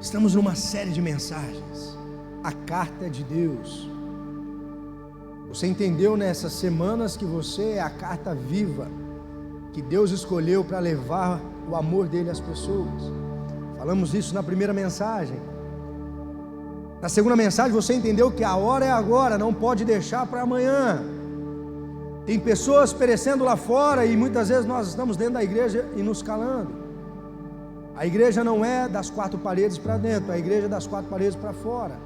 Estamos numa série de mensagens, a carta de Deus. Você entendeu nessas semanas que você é a carta viva, que Deus escolheu para levar o amor dele às pessoas. Falamos isso na primeira mensagem. Na segunda mensagem você entendeu que a hora é agora, não pode deixar para amanhã. Tem pessoas perecendo lá fora e muitas vezes nós estamos dentro da igreja e nos calando. A igreja não é das quatro paredes para dentro, a igreja é das quatro paredes para fora.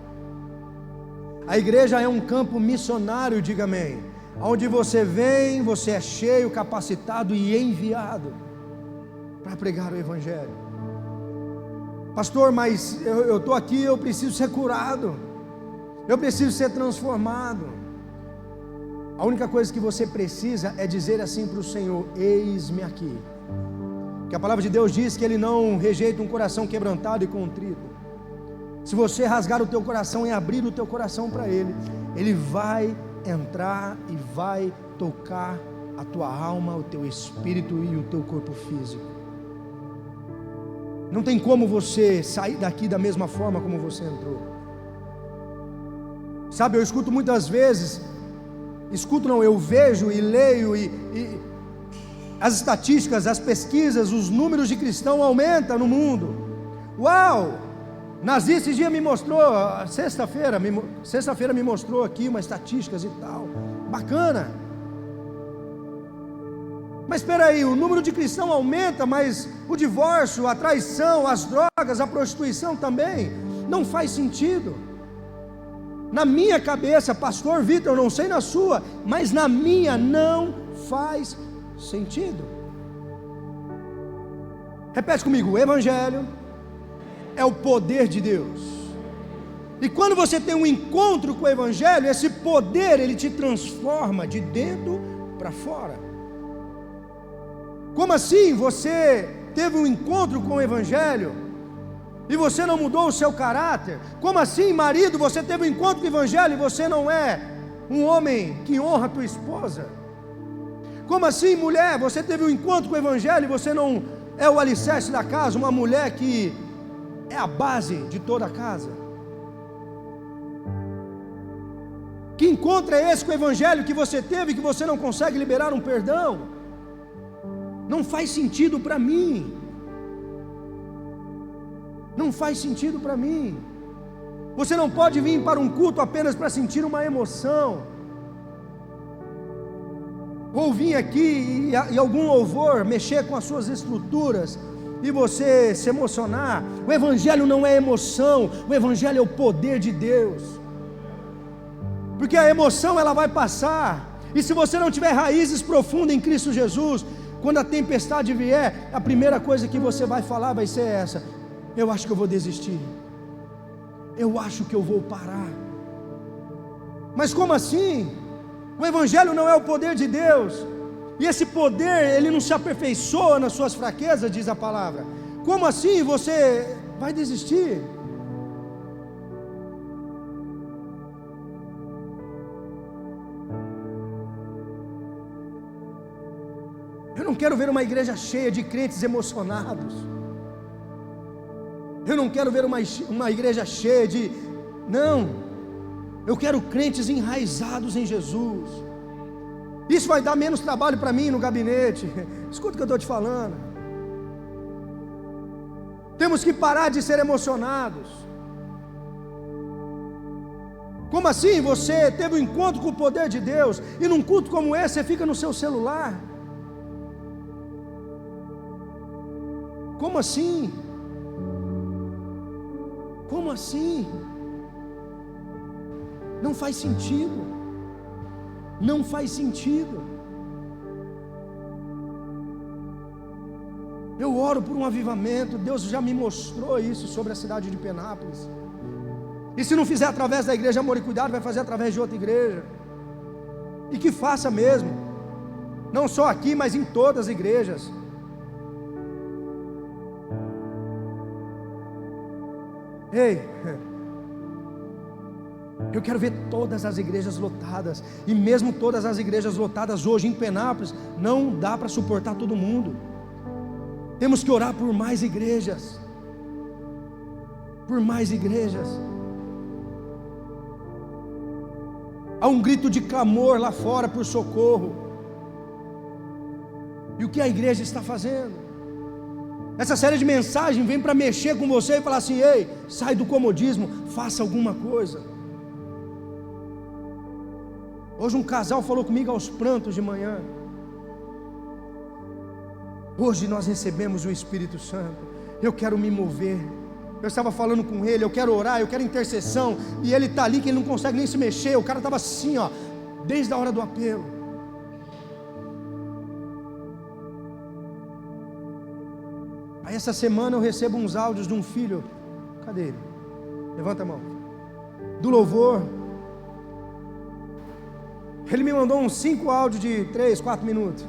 A igreja é um campo missionário, diga amém, onde você vem, você é cheio, capacitado e enviado para pregar o evangelho. Pastor, mas eu estou aqui, eu preciso ser curado, eu preciso ser transformado. A única coisa que você precisa é dizer assim para o Senhor: eis-me aqui. Que a palavra de Deus diz que Ele não rejeita um coração quebrantado e contrito. Se você rasgar o teu coração e abrir o teu coração para Ele, Ele vai entrar e vai tocar a tua alma, o teu espírito e o teu corpo físico. Não tem como você sair daqui da mesma forma como você entrou. Sabe, eu escuto muitas vezes, eu vejo e leio e as estatísticas, as pesquisas, os números de cristãos aumentam no mundo. Uau! Nazi esse dia me mostrou, sexta-feira me mostrou aqui umas estatísticas e tal. Bacana. Mas espera aí, o número de cristãos aumenta, mas o divórcio, a traição, as drogas, a prostituição também não faz sentido. Na minha cabeça, pastor Vitor, não sei na sua, mas na minha não faz sentido. Repete comigo: o evangelho é o poder de Deus. E quando você tem um encontro com o evangelho, esse poder ele te transforma de dentro para fora. Como assim? Você teve um encontro com o evangelho e você não mudou o seu caráter? Como assim, marido, você teve um encontro com o evangelho e você não é um homem que honra a tua esposa? Como assim, mulher, você teve um encontro com o evangelho e você não é o alicerce da casa, uma mulher que é a base de toda a casa? Que encontro é esse com o evangelho que você teve, que você não consegue liberar um perdão? Não faz sentido para mim. Não faz sentido para mim. Você não pode vir para um culto apenas para sentir uma emoção, ou vir aqui e algum louvor mexer com as suas estruturas e você se emocionar. O evangelho não é emoção, o evangelho é o poder de Deus. Porque a emoção ela vai passar, e se você não tiver raízes profundas em Cristo Jesus, quando a tempestade vier, a primeira coisa que você vai falar vai ser essa: eu acho que eu vou desistir, eu acho que eu vou parar. Mas como assim? O evangelho não é o poder de Deus, e esse poder ele não se aperfeiçoa nas suas fraquezas, diz a palavra. Como assim você vai desistir? Eu não quero ver uma igreja cheia de crentes emocionados. Eu não quero ver uma igreja cheia de... Não. Eu quero crentes enraizados em Jesus. Isso vai dar menos trabalho para mim no gabinete. Escuta o que eu estou te falando. Temos que parar de ser emocionados. Como assim? Você teve um encontro com o poder de Deus, e num culto como esse você fica no seu celular? Como assim? Como assim? Não faz sentido. Não faz sentido. Eu oro por um avivamento. Deus já me mostrou isso sobre a cidade de Penápolis. E se não fizer através da igreja Amor e Cuidado, vai fazer através de outra igreja. E que faça mesmo. Não só aqui, mas em todas as igrejas. Ei, eu quero ver todas as igrejas lotadas. E mesmo todas as igrejas lotadas hoje em Penápolis, não dá para suportar todo mundo. Temos que orar por mais igrejas. por mais igrejas. Há um grito de clamor lá fora por socorro. E o que a igreja está fazendo? Essa série de mensagens vem para mexer com você e falar assim: ei, sai do comodismo, faça alguma coisa. Hoje um casal falou comigo aos prantos de manhã. Hoje nós recebemos o Espírito Santo. Eu quero me mover. Eu estava falando com ele, eu quero orar, eu quero intercessão. E ele está ali que ele não consegue nem se mexer. O cara estava assim, ó, desde a hora do apelo. Aí essa semana eu recebo uns áudios de um filho. Cadê ele? Levanta a mão. Do louvor. Ele me mandou uns 5 áudios de 3, 4 minutos.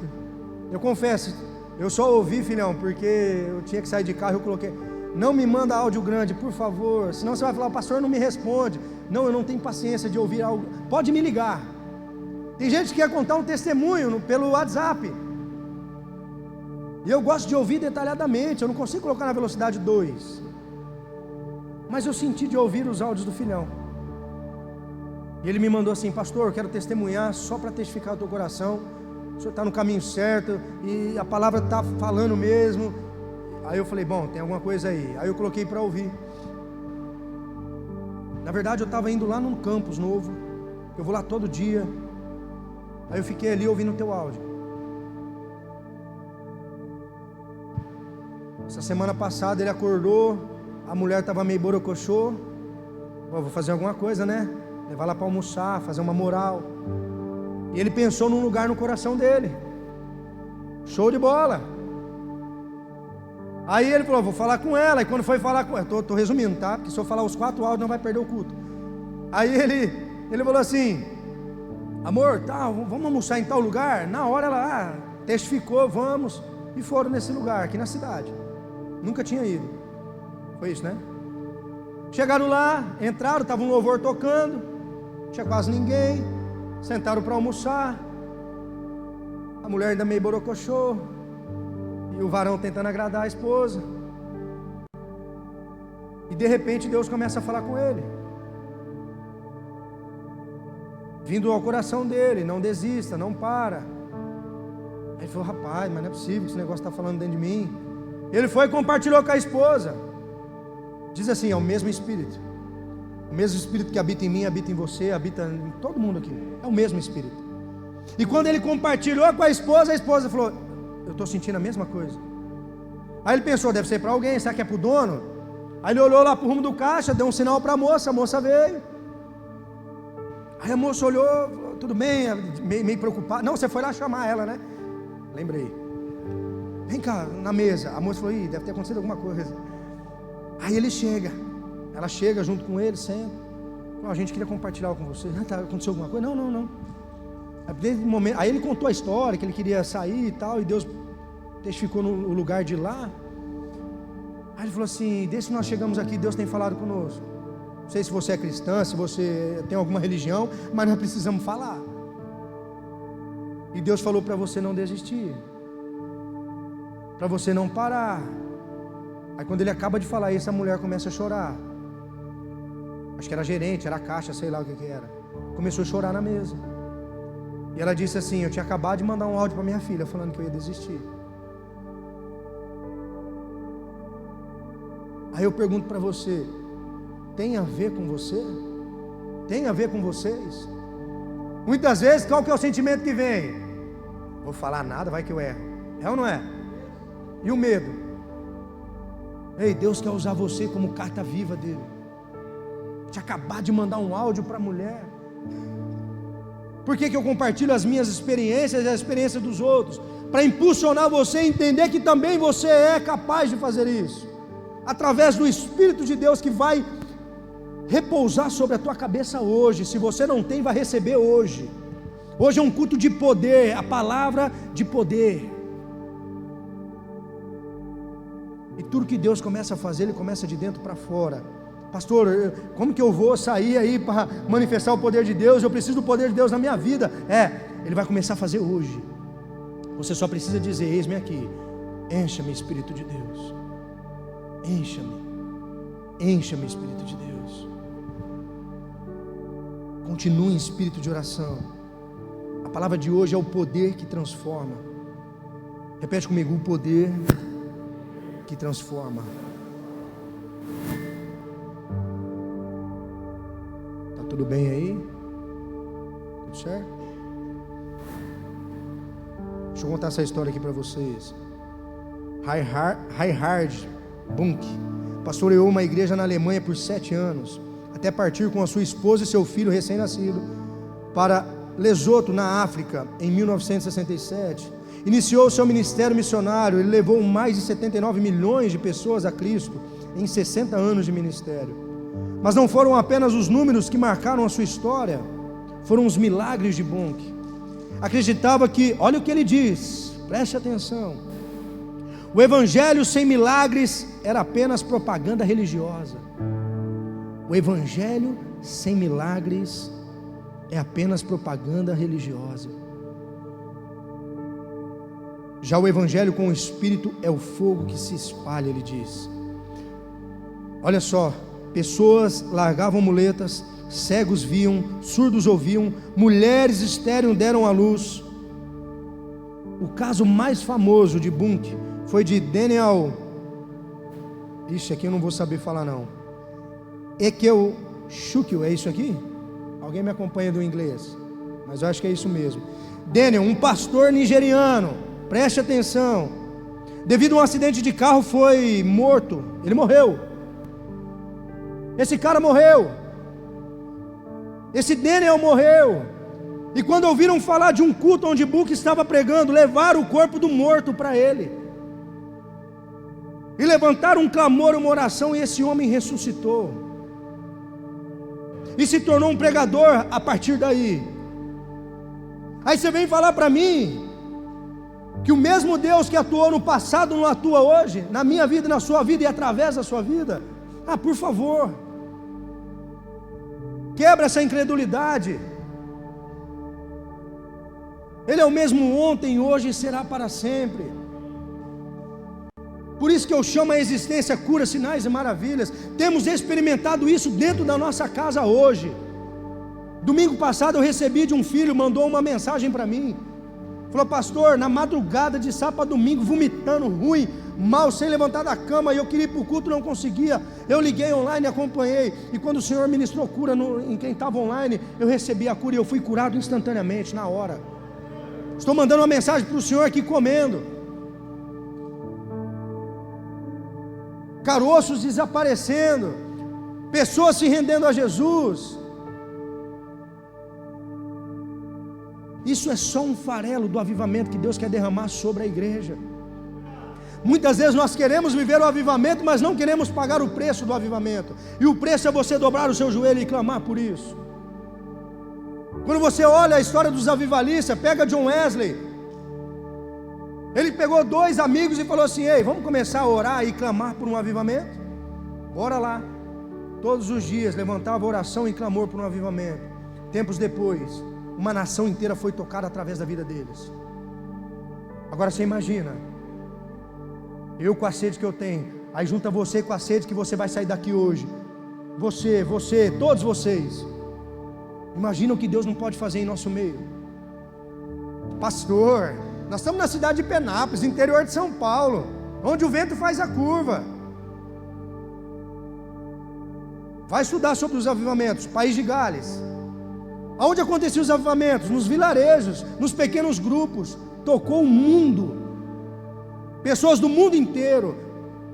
Eu confesso, eu só ouvi, filhão, porque eu tinha que sair de carro. Eu coloquei: não me manda áudio grande, por favor, senão você vai falar: o pastor não me responde. Não, eu não tenho paciência de ouvir algo. Pode me ligar. Tem gente que quer contar um testemunho pelo WhatsApp, e eu gosto de ouvir detalhadamente. Eu não consigo colocar na velocidade 2, mas eu senti de ouvir os áudios do filhão. E ele me mandou assim: pastor, eu quero testemunhar só para testificar o teu coração. O senhor está no caminho certo e a palavra está falando mesmo. Aí eu falei: bom, tem alguma coisa aí. Aí eu coloquei para ouvir. Na verdade eu estava indo lá num campus novo, eu vou lá todo dia. Aí eu fiquei ali ouvindo o teu áudio. Essa semana passada ele acordou, a mulher estava meio borocochô. Vou fazer alguma coisa, né? Levar lá para almoçar, fazer uma moral. E ele pensou num lugar no coração dele. Show de bola. Aí ele falou: vou falar com ela. E quando foi falar com ela, estou resumindo, tá? Porque se eu falar os 4 áudios não vai perder o culto. Aí ele falou assim: amor, tá, vamos almoçar em tal lugar? Na hora ela testificou, vamos. E foram nesse lugar, aqui na cidade. Nunca tinha ido. Foi isso, né? Chegaram lá, entraram, estava um louvor tocando, tinha quase ninguém. Sentaram para almoçar. A mulher ainda meio borocochô, e o varão tentando agradar a esposa. E de repente Deus começa a falar com ele, vindo ao coração dele: não desista, não para. Aí ele falou: rapaz, mas não é possível que esse negócio está falando dentro de mim. Ele foi e compartilhou com a esposa. Diz assim: é o mesmo Espírito. O mesmo Espírito que habita em mim, habita em você, habita em todo mundo aqui. É o mesmo Espírito. E quando ele compartilhou com a esposa falou: eu estou sentindo a mesma coisa. Aí ele pensou: deve ser para alguém, será que é para o dono? Aí ele olhou lá para o rumo do caixa, deu um sinal para a moça veio. Aí a moça olhou, falou: tudo bem, meio preocupada. Não, você foi lá chamar ela, né? Lembrei. Vem cá, na mesa. A moça falou: ih, deve ter acontecido alguma coisa. Aí ele chega. Ela chega junto com ele, senta. A gente queria compartilhar algo com você. Aconteceu alguma coisa? Não. Desde o momento, aí ele contou a história, que ele queria sair e tal, e Deus testificou no lugar de lá. Aí ele falou assim: desde que nós chegamos aqui, Deus tem falado conosco. Não sei se você é cristã, se você tem alguma religião, mas nós precisamos falar. E Deus falou para você não desistir, para você não parar. Aí quando ele acaba de falar isso, a mulher começa a chorar. Acho que era gerente, era caixa, sei lá o que era. Começou a chorar na mesa. E ela disse assim: eu tinha acabado de mandar um áudio para minha filha falando que eu ia desistir. Aí eu pergunto para você: tem a ver com você? Tem a ver com vocês? Muitas vezes, qual que é o sentimento que vem? Vou falar nada, vai que eu erro. É ou não é? E o medo? Ei, Deus quer usar você como carta viva dele. Tinha acabado de mandar um áudio para a mulher. Por que eu compartilho as minhas experiências e a experiência dos outros? Para impulsionar você a entender que também você é capaz de fazer isso, através do Espírito de Deus que vai repousar sobre a tua cabeça hoje. Se você não tem, vai receber hoje. Hoje é um culto de poder, a palavra de poder. E tudo que Deus começa a fazer, Ele começa de dentro para fora. Pastor, como que eu vou sair aí para manifestar o poder de Deus? Eu preciso do poder de Deus na minha vida. Ele vai começar a fazer hoje. Você só precisa dizer: eis-me aqui, encha-me, Espírito de Deus, encha-me, Encha-me, Espírito de Deus. Continue em espírito de oração. A palavra de hoje é o poder que transforma. Repete comigo: o poder que transforma. Tá tudo bem aí? Tudo certo? Deixa eu contar essa história aqui para vocês. Reinhard Bunk pastoreou uma igreja na Alemanha por 7 anos, até partir com a sua esposa e seu filho recém-nascido para Lesoto, na África, em 1967. Iniciou seu ministério missionário. Ele levou mais de 79 milhões de pessoas a Cristo em 60 anos de ministério. Mas não foram apenas os números que marcaram a sua história, foram os milagres de Bunk. Acreditava que, olha o que ele diz, preste atenção: o evangelho sem milagres era apenas propaganda religiosa. O evangelho sem milagres é apenas propaganda religiosa. Já o evangelho com o Espírito é o fogo que se espalha, ele diz. Olha só, pessoas largavam muletas, cegos viam, surdos ouviam, mulheres estéreis deram à luz. O caso mais famoso de Bunk foi de Daniel, isso aqui eu não vou saber falar não, Ekel Shukio, é isso aqui? Alguém me acompanha do inglês? Mas eu acho que é isso mesmo. Daniel, um pastor nigeriano, preste atenção, devido a um acidente de carro foi morto, ele morreu. Esse cara morreu, esse Daniel morreu. E quando ouviram falar de um culto onde Bunk estava pregando, levaram o corpo do morto para ele, e levantaram um clamor, uma oração, e esse homem ressuscitou, e se tornou um pregador a partir daí. Aí você vem falar para mim que o mesmo Deus que atuou no passado não atua hoje, na minha vida, na sua vida e através da sua vida? Ah, por favor, quebra essa incredulidade. Ele é o mesmo ontem, hoje e será para sempre. Por isso que eu chamo a existência cura, sinais e maravilhas. Temos experimentado isso dentro da nossa casa hoje. Domingo passado eu recebi de um filho, mandou uma mensagem para mim. Falou: pastor, na madrugada de sábado a domingo, vomitando, ruim, mal, sem levantar da cama, e eu queria ir para o culto, não conseguia. Eu liguei online e acompanhei, e quando o Senhor ministrou cura em quem estava online, eu recebi a cura e eu fui curado instantaneamente, na hora. Estou mandando uma mensagem para o Senhor aqui comendo. Caroços desaparecendo, pessoas se rendendo a Jesus. Isso é só um farelo do avivamento que Deus quer derramar sobre a igreja. Muitas vezes nós queremos viver o avivamento, mas não queremos pagar o preço do avivamento. E o preço é você dobrar o seu joelho e clamar por isso. Quando você olha a história dos avivalistas, pega John Wesley. Ele pegou 2 amigos e falou assim: ei, vamos começar a orar e clamar por um avivamento? Bora lá. Todos os dias levantava oração e clamor por um avivamento. Tempos depois, uma nação inteira foi tocada através da vida deles. Agora você imagina, eu com a sede que eu tenho, aí junta você com a sede que você vai sair daqui hoje. Você, todos vocês. Imagina o que Deus não pode fazer em nosso meio. Pastor, nós estamos na cidade de Penápolis, interior de São Paulo, onde o vento faz a curva. Vai estudar sobre os avivamentos, País de Gales. Aonde aconteciam os avivamentos? Nos vilarejos, nos pequenos grupos. Tocou o mundo. Pessoas do mundo inteiro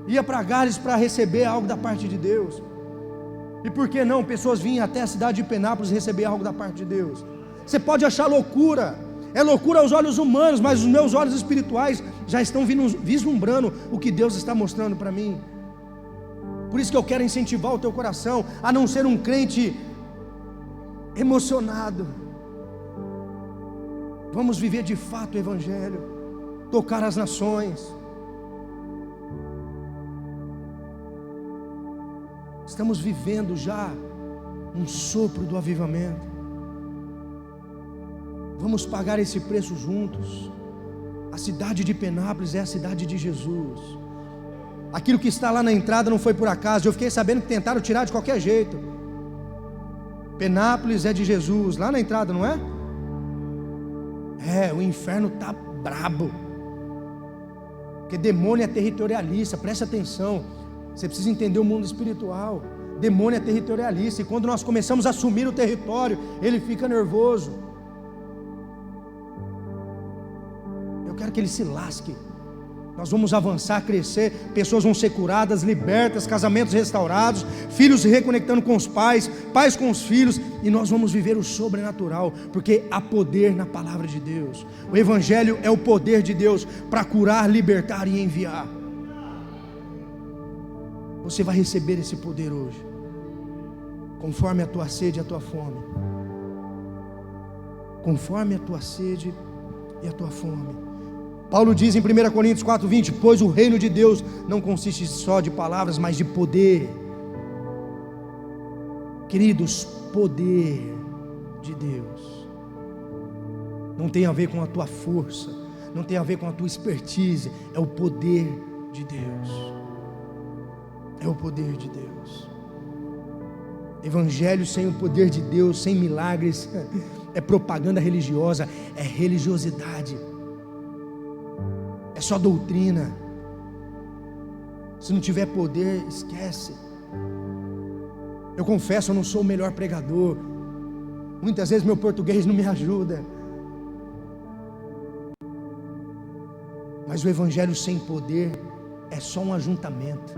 iam para Gales para receber algo da parte de Deus. E por que não? Pessoas vinham até a cidade de Penápolis receber algo da parte de Deus. Você pode achar loucura, é loucura aos olhos humanos, mas os meus olhos espirituais já estão vislumbrando o que Deus está mostrando para mim. Por isso que eu quero incentivar o teu coração a não ser um crente emocionado. Vamos viver de fato o evangelho, tocar as nações. Estamos vivendo já um sopro do avivamento. Vamos pagar esse preço juntos. A cidade de Penápolis é a cidade de Jesus. Aquilo que está lá na entrada não foi por acaso. Eu fiquei sabendo que tentaram tirar de qualquer jeito. Penápolis é de Jesus, lá na entrada, não é? O inferno está brabo. Porque demônio é territorialista, preste atenção. Você precisa entender o mundo espiritual. Demônio é territorialista, e quando nós começamos a assumir o território, ele fica nervoso. Eu quero que ele se lasque. Nós vamos avançar, crescer, pessoas vão ser curadas, libertas, casamentos restaurados, filhos se reconectando com os pais, pais com os filhos, e nós vamos viver o sobrenatural, porque há poder na palavra de Deus. O Evangelho é o poder de Deus para curar, libertar e enviar. Você vai receber esse poder hoje, conforme a tua sede e a tua fome. Conforme a tua sede e a tua fome. Paulo diz em 1 Coríntios 4:20: pois o reino de Deus não consiste só de palavras, mas de poder. Queridos, poder de Deus não tem a ver com a tua força, não tem a ver com a tua expertise, é o poder de Deus. É o poder de Deus. Evangelho sem o poder de Deus, sem milagres, é propaganda religiosa, é religiosidade, é só doutrina. Se não tiver poder, esquece. Eu confesso, eu não sou o melhor pregador, muitas vezes meu português não me ajuda, mas o Evangelho sem poder é só um ajuntamento.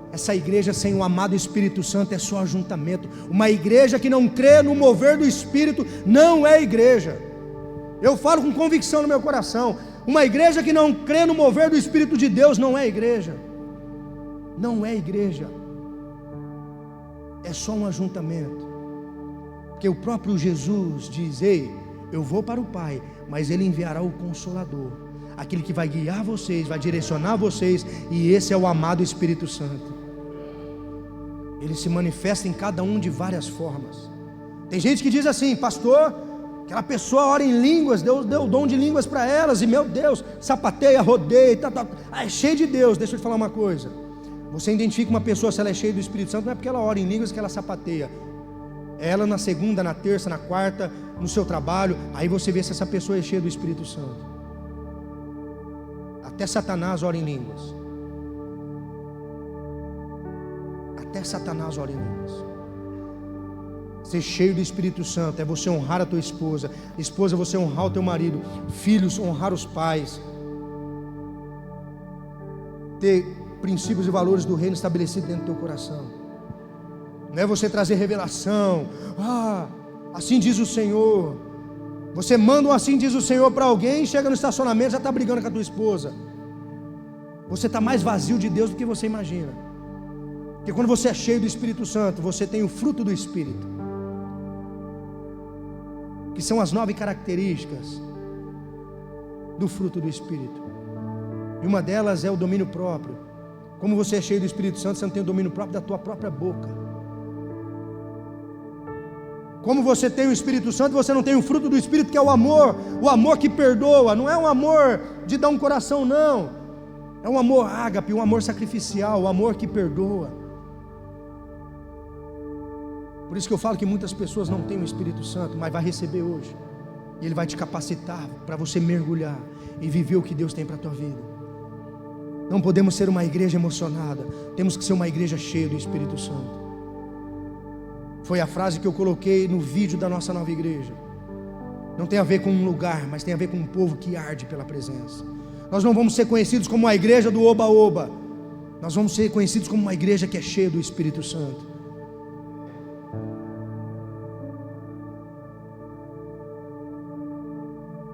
Essa igreja sem o amado Espírito Santo é só ajuntamento. Uma igreja que não crê no mover do Espírito não é igreja. Eu falo com convicção no meu coração. Uma igreja que não crê no mover do Espírito de Deus não é igreja. Não é igreja. É só um ajuntamento. Porque o próprio Jesus diz: ei, eu vou para o Pai, mas Ele enviará o Consolador, aquele que vai guiar vocês, vai direcionar vocês, e esse é o amado Espírito Santo. Ele se manifesta em cada um de várias formas. Tem gente que diz assim: pastor, aquela pessoa ora em línguas, Deus deu o dom de línguas para elas, e meu Deus, sapateia, rodeia, é cheio de Deus. Deixa eu te falar uma coisa: você identifica uma pessoa se ela é cheia do Espírito Santo, não é porque ela ora em línguas que ela sapateia. Ela na segunda, na terça, na quarta, no seu trabalho, aí você vê se essa pessoa é cheia do Espírito Santo. Até Satanás ora em línguas. Até Satanás ora em línguas. Ser cheio do Espírito Santo é você honrar a tua esposa, esposa, você honrar o teu marido, filhos, honrar os pais, ter princípios e valores do reino estabelecidos dentro do teu coração. Não é você trazer revelação, assim diz o Senhor. Você manda um assim diz o Senhor para alguém, chega no estacionamento, já está brigando com a tua esposa. Você está mais vazio de Deus do que você imagina. Porque quando você é cheio do Espírito Santo, você tem o fruto do Espírito, que são as 9 características do fruto do Espírito. E uma delas é o domínio próprio. Como você é cheio do Espírito Santo, você não tem o domínio próprio da tua própria boca. Como você tem o Espírito Santo, você não tem o fruto do Espírito, que é o amor que perdoa. Não é um amor de dar um coração, não. É um amor ágape, um amor sacrificial, o amor que perdoa. Por isso que eu falo que muitas pessoas não têm o Espírito Santo, mas vai receber hoje. E Ele vai te capacitar para você mergulhar e viver o que Deus tem para a tua vida. Não podemos ser uma igreja emocionada, temos que ser uma igreja cheia do Espírito Santo. Foi a frase que eu coloquei no vídeo da nossa nova igreja. Não tem a ver com um lugar, mas tem a ver com um povo que arde pela presença. Nós não vamos ser conhecidos como a igreja do oba-oba. Nós vamos ser conhecidos como uma igreja que é cheia do Espírito Santo.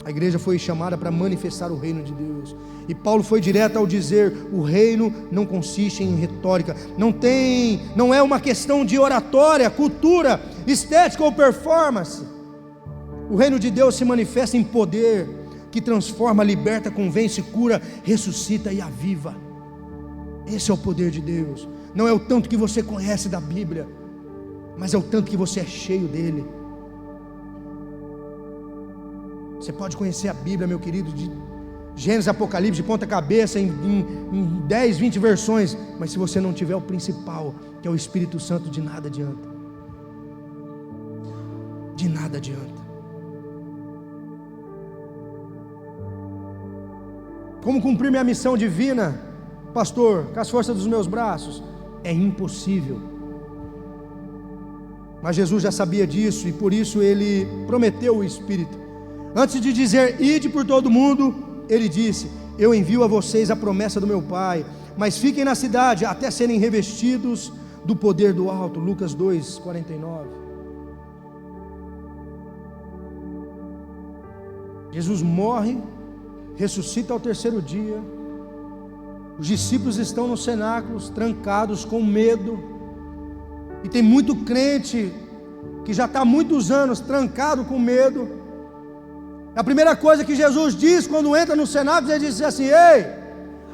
A igreja foi chamada para manifestar o reino de Deus. E Paulo foi direto ao dizer: o reino não consiste em retórica. Não é uma questão de oratória, cultura, estética ou performance. O reino de Deus se manifesta em poder, que transforma, liberta, convence, cura, ressuscita e aviva. Esse é o poder de Deus. Não é o tanto que você conhece da Bíblia, mas é o tanto que você é cheio dele. Você pode conhecer a Bíblia, meu querido, Gênesis, Apocalipse, de ponta cabeça, em 10, 20 versões, mas se você não tiver o principal, que é o Espírito Santo, de nada adianta. De nada adianta. Como cumprir minha missão divina, pastor, com as forças dos meus braços? É impossível. Mas Jesus já sabia disso, e por isso Ele prometeu o Espírito. Antes de dizer, ide por todo mundo, Ele disse, eu envio a vocês a promessa do meu Pai, mas fiquem na cidade até serem revestidos do poder do alto. Lucas 2, 49. Jesus morre, ressuscita ao terceiro dia. Os discípulos estão nos cenáculos, trancados, com medo. E tem muito crente que já está há muitos anos trancado com medo. A primeira coisa que Jesus diz quando entra no cenáculo, Ele diz assim, ei,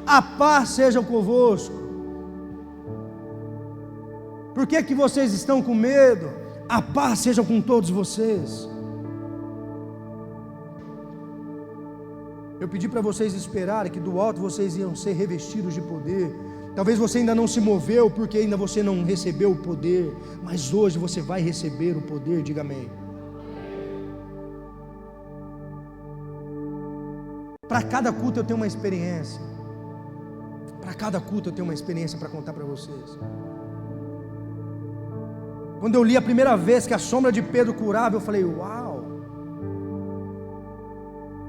a paz seja convosco. Por que vocês estão com medo? A paz seja com todos vocês. Eu pedi para vocês esperarem que do alto vocês iam ser revestidos de poder. Talvez você ainda não se moveu porque ainda você não recebeu o poder, mas hoje você vai receber o poder, diga amém. Para cada culto eu tenho uma experiência. Para cada culto eu tenho uma experiência para contar para vocês. Quando eu li a primeira vez que a sombra de Pedro curava, eu falei, uau!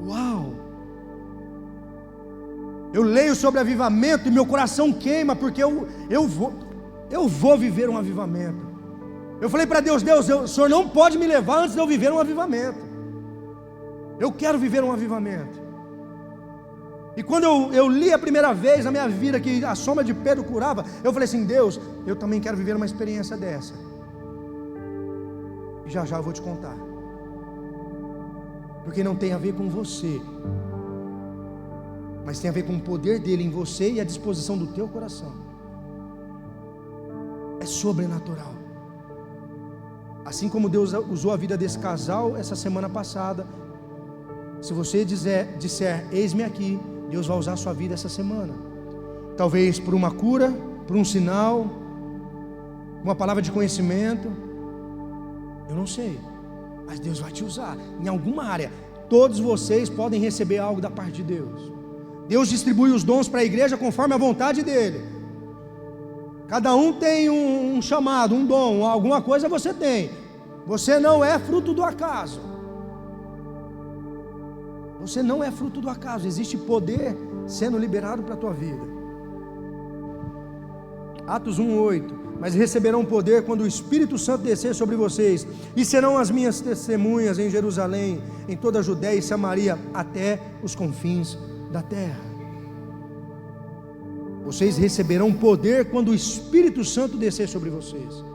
Uau! Eu leio sobre avivamento e meu coração queima, porque eu vou viver um avivamento. Eu falei para Deus, o Senhor não pode me levar antes de eu viver um avivamento. Eu quero viver um avivamento. E quando eu li a primeira vez na minha vida que a sombra de Pedro curava, eu falei assim, Deus, eu também quero viver uma experiência dessa. E já eu vou te contar. Porque não tem a ver com você, mas tem a ver com o poder dele em você e a disposição do teu coração. É sobrenatural. Assim como Deus usou a vida desse casal essa semana passada, se você disser, eis-me aqui, Deus vai usar a sua vida essa semana. Talvez por uma cura, por um sinal, uma palavra de conhecimento. Eu não sei, mas Deus vai te usar em alguma área. Todos vocês podem receber algo da parte de Deus. Deus distribui os dons para a igreja conforme a vontade dele. Cada um tem um chamado, um dom, alguma coisa você tem. Você não é fruto do acaso. Você não é fruto do acaso. Existe poder sendo liberado para a tua vida. Atos 1:8. Mas receberão poder quando o Espírito Santo descer sobre vocês, e serão as minhas testemunhas em Jerusalém, em toda a Judéia e Samaria, até os confins da terra. Vocês receberão poder quando o Espírito Santo descer sobre vocês.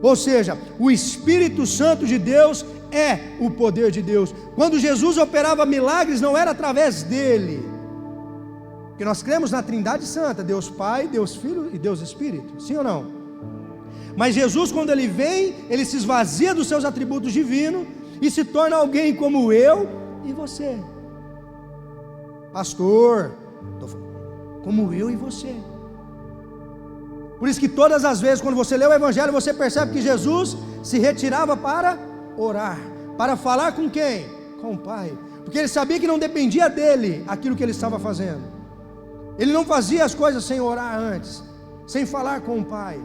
Ou seja, o Espírito Santo de Deus é o poder de Deus. Quando Jesus operava milagres, não era através dele, porque nós cremos na Trindade Santa, Deus Pai, Deus Filho e Deus Espírito, sim ou não? Mas Jesus, quando ele vem, ele se esvazia dos seus atributos divinos e se torna alguém como eu e você. Pastor, como eu e você. Por isso que todas as vezes quando você lê o Evangelho, você percebe que Jesus se retirava para orar. Para falar com quem? Com o Pai. Porque ele sabia que não dependia dele aquilo que ele estava fazendo. Ele não fazia as coisas sem orar antes, sem falar com o Pai.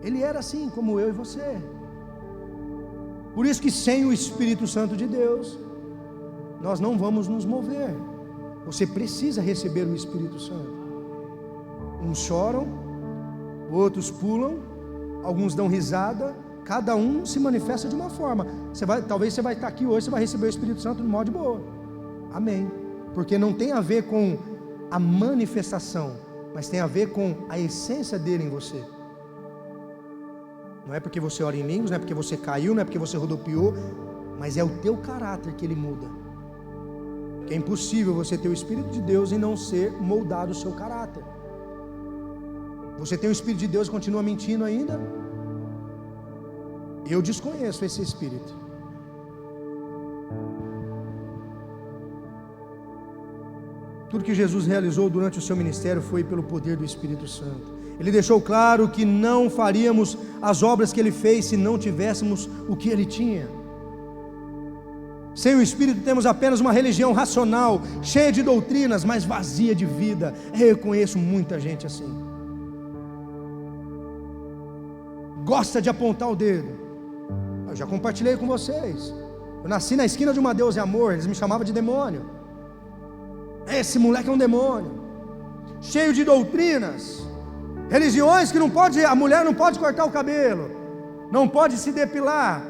Ele era assim como eu e você. Por isso que sem o Espírito Santo de Deus, nós não vamos nos mover. Você precisa receber o Espírito Santo. Uns choram, outros pulam, alguns dão risada, cada um se manifesta de uma forma. Talvez você vai estar aqui hoje, você vai receber o Espírito Santo de modo de boa. Amém. Porque não tem a ver com a manifestação, mas tem a ver com a essência dele em você. Não é porque você ora em línguas, não é porque você caiu, não é porque você rodopiou, mas é o teu caráter que ele muda. Que é impossível você ter o Espírito de Deus e não ser moldado o seu caráter. Você tem o Espírito de Deus e continua mentindo ainda? Eu desconheço esse Espírito. Tudo que Jesus realizou durante o seu ministério foi pelo poder do Espírito Santo. Ele deixou claro que não faríamos as obras que ele fez se não tivéssemos o que ele tinha. Sem o Espírito temos apenas uma religião racional, cheia de doutrinas, mas vazia de vida. Eu conheço muita gente assim. Gosta de apontar o dedo. Eu já compartilhei com vocês. Eu nasci na esquina de uma Deus e Amor, eles me chamavam de demônio. Esse moleque é um demônio. Cheio de doutrinas. Religiões que não pode, a mulher não pode cortar o cabelo, não pode se depilar,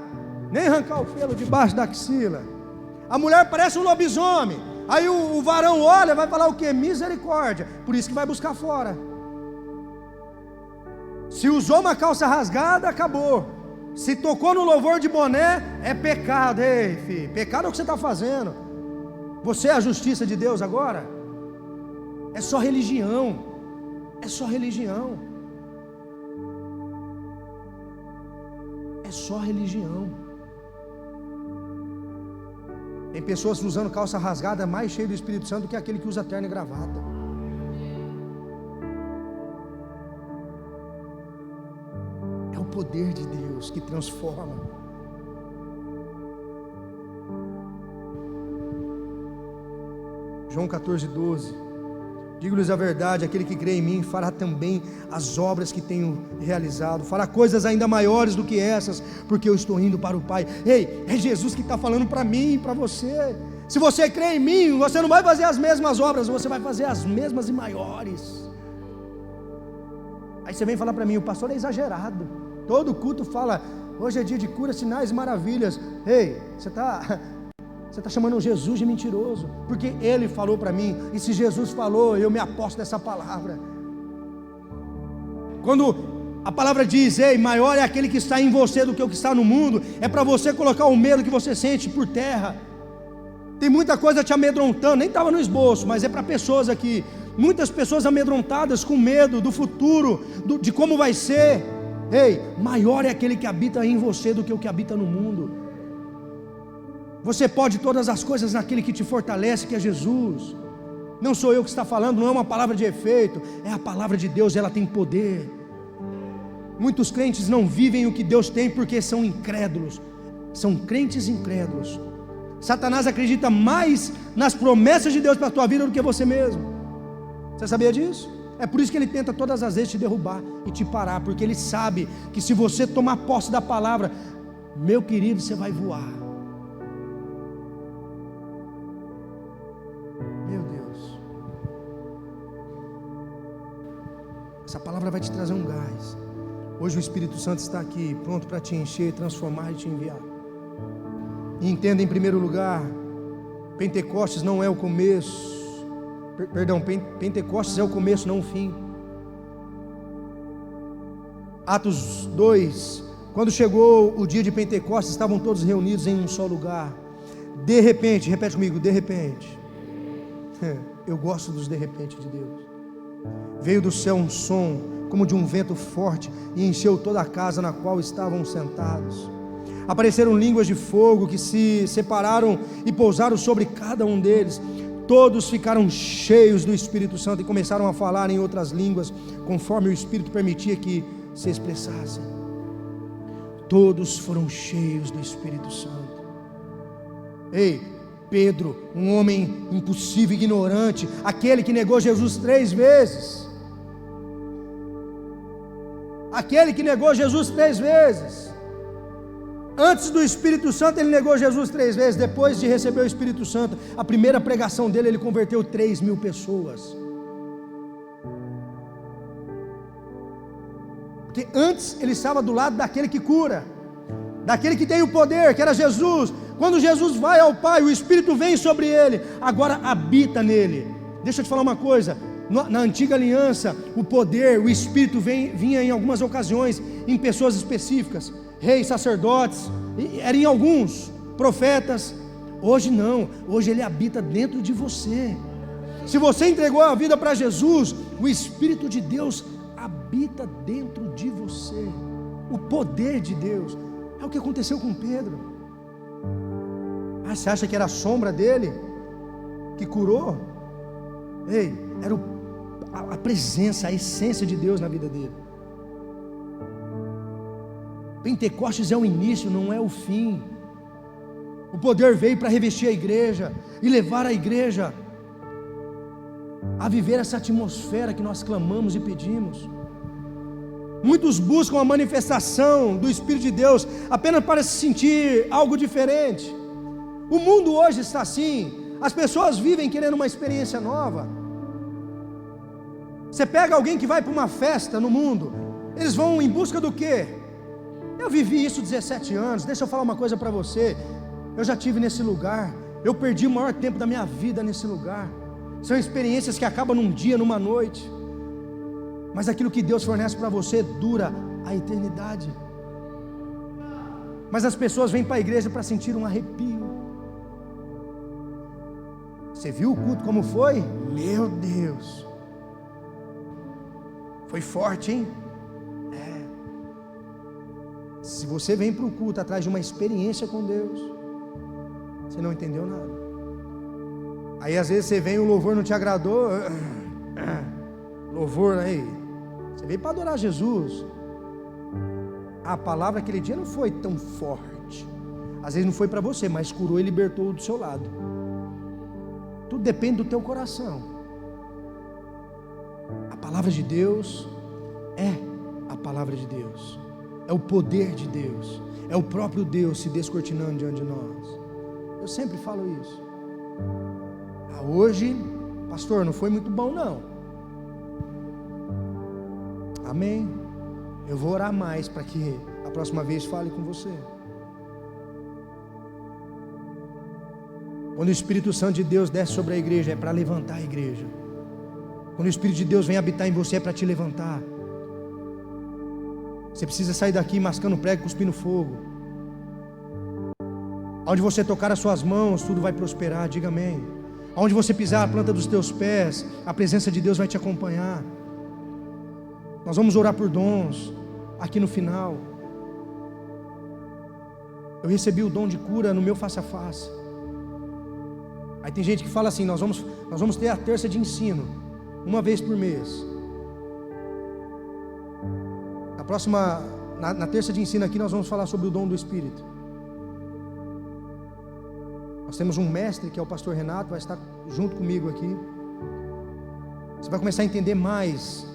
nem arrancar o pelo debaixo da axila. A mulher parece um lobisomem. Aí o varão olha, vai falar o quê? Misericórdia. Por isso que vai buscar fora. Se usou uma calça rasgada, acabou. Se tocou no louvor de boné, é pecado. Ei, filho, pecado é o que você está fazendo. Você é a justiça de Deus agora? É só religião. É só religião. É só religião. Tem pessoas usando calça rasgada mais cheia do Espírito Santo do que aquele que usa terno e gravata. É o poder de Deus que transforma. João 14:12. Digo-lhes a verdade, aquele que crê em mim fará também as obras que tenho realizado, fará coisas ainda maiores do que essas, porque eu estou indo para o Pai. Ei, é Jesus que está falando para mim e para você. Se você crê em mim, você não vai fazer as mesmas obras, você vai fazer as mesmas e maiores. Aí você vem falar para mim, o pastor é exagerado, todo culto fala, hoje é dia de cura, sinais e maravilhas. Ei, você está chamando Jesus de mentiroso, porque Ele falou para mim, e se Jesus falou, eu me aposto nessa palavra. Quando a palavra diz, ei, maior é aquele que está em você do que o que está no mundo, é para você colocar o medo que você sente por terra. Tem muita coisa te amedrontando, nem estava no esboço, mas é para pessoas aqui, muitas pessoas amedrontadas com medo do futuro, de como vai ser. Ei, maior é aquele que habita em você do que o que habita no mundo. Você pode todas as coisas naquele que te fortalece, que é Jesus. Não sou eu que está falando, não é uma palavra de efeito, é a palavra de Deus, ela tem poder. Muitos crentes não vivem o que Deus tem porque são incrédulos, são crentes incrédulos. Satanás acredita mais nas promessas de Deus para a tua vida do que você mesmo. Você sabia disso? É por isso que ele tenta todas as vezes te derrubar e te parar, porque ele sabe que se você tomar posse da palavra, meu querido, você vai voar. Essa palavra vai te trazer um gás. Hoje o Espírito Santo está aqui, pronto para te encher, transformar e te enviar. E entenda em primeiro lugar, Pentecostes não é o começo. Pentecostes é o começo, não o fim. Atos 2, quando chegou o dia de Pentecostes, estavam todos reunidos em um só lugar. De repente, repete comigo, de repente. Eu gosto dos de repente de Deus. Veio do céu um som, como de um vento forte, e encheu toda a casa na qual estavam sentados. Apareceram línguas de fogo que se separaram e pousaram sobre cada um deles. Todos ficaram cheios do Espírito Santo e começaram a falar em outras línguas, conforme o Espírito permitia que se expressassem. Todos foram cheios do Espírito Santo. Ei, Pedro, um homem impossível, ignorante, aquele que negou Jesus 3 vezes. Aquele que negou Jesus 3 vezes. Antes do Espírito Santo ele negou Jesus 3 vezes. Depois de receber o Espírito Santo, a primeira pregação dele, ele converteu 3.000 pessoas. Porque antes ele estava do lado daquele que cura, daquele que tem o poder, que era Jesus. Quando Jesus vai ao Pai, o Espírito vem sobre ele, agora habita nele. Deixa eu te falar uma coisa, na antiga aliança, o poder, o Espírito vinha em algumas ocasiões, em pessoas específicas, reis, sacerdotes, era em alguns, profetas. Hoje não, hoje ele habita dentro de você. Se você entregou a vida para Jesus, o Espírito de Deus habita dentro de você. O poder de Deus, é o que aconteceu com Pedro. Você acha que era a sombra dele que curou? Ei, era a presença, a essência de Deus na vida dele. Pentecostes é o início, não é o fim. O poder veio para revestir a igreja e levar a igreja a viver essa atmosfera que nós clamamos e pedimos. Muitos buscam a manifestação do Espírito de Deus apenas para se sentir algo diferente. O mundo hoje está assim. As pessoas vivem querendo uma experiência nova. Você pega alguém que vai para uma festa no mundo, eles vão em busca do quê? Eu vivi isso 17 anos. Deixa eu falar uma coisa para você. Eu já estive nesse lugar. Eu perdi o maior tempo da minha vida nesse lugar. São experiências que acabam num dia, numa noite. Mas aquilo que Deus fornece para você dura a eternidade. Mas as pessoas vêm para a igreja para sentir um arrepio. Você viu o culto como foi? Meu Deus, foi forte, hein? Se você vem para o culto atrás de uma experiência com Deus, você não entendeu nada. Aí às vezes você vem e o louvor não te agradou. Louvor aí, você veio para adorar Jesus. A palavra aquele dia não foi tão forte. Às vezes não foi para você, mas curou e libertou do seu lado. Tudo depende do teu coração. A palavra de Deus é a palavra de Deus. É o poder de Deus. É o próprio Deus se descortinando diante de nós. Eu sempre falo isso. Hoje, pastor, não foi muito bom não. Amém. Eu vou orar mais para que a próxima vez fale com você. Quando o Espírito Santo de Deus desce sobre a igreja, é para levantar a igreja. Quando o Espírito de Deus vem habitar em você, é para te levantar. Você precisa sair daqui mascando prego, cuspindo fogo. Onde você tocar as suas mãos, tudo vai prosperar, diga amém. Onde você pisar a planta dos teus pés, a presença de Deus vai te acompanhar. Nós vamos orar por dons aqui no final. Eu recebi o dom de cura no meu face a face. Aí tem gente que fala assim, nós vamos ter a terça de ensino, uma vez por mês. Na terça de ensino aqui nós vamos falar sobre o dom do Espírito. Nós temos um mestre que é o pastor Renato, vai estar junto comigo aqui. Você vai começar a entender mais,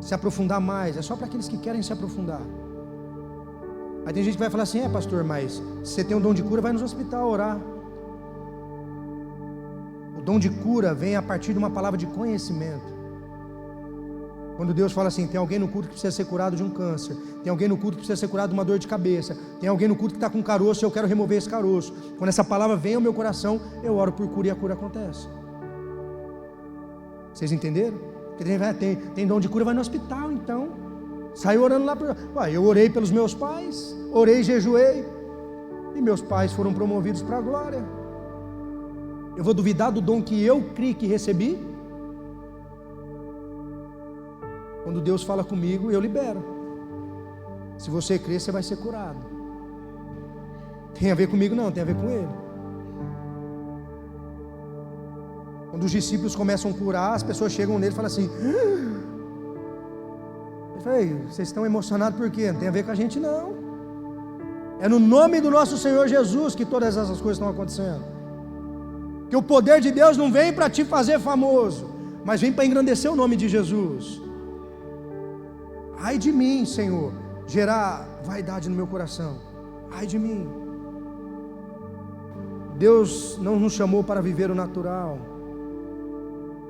se aprofundar mais. É só para aqueles que querem se aprofundar. Aí tem gente que vai falar assim, pastor, mas se você tem um dom de cura, vai nos hospital orar. O dom de cura vem a partir de uma palavra de conhecimento. Quando Deus fala assim, tem alguém no culto que precisa ser curado de um câncer, tem alguém no culto que precisa ser curado de uma dor de cabeça, tem alguém no culto que está com caroço e eu quero remover esse caroço. Quando essa palavra vem ao meu coração, eu oro por cura e a cura acontece. Vocês entenderam? Porque tem dom de cura, vai no hospital então. Sai orando lá. Eu orei pelos meus pais, orei e jejuei, e meus pais foram promovidos para a glória. Eu vou duvidar do dom que eu criei que recebi? Quando Deus fala comigo, eu libero. Se você crer, você vai ser curado. Tem a ver comigo? Não, tem a ver com Ele. Quando os discípulos começam a curar, as pessoas chegam nele e falam assim, eu falei, vocês estão emocionados por quê? Não tem a ver com a gente não. É no nome do nosso Senhor Jesus que todas essas coisas estão acontecendo. Que o poder de Deus não vem para te fazer famoso, mas vem para engrandecer o nome de Jesus. Ai de mim, Senhor, gerar vaidade no meu coração. Ai de mim. Deus não nos chamou para viver o natural,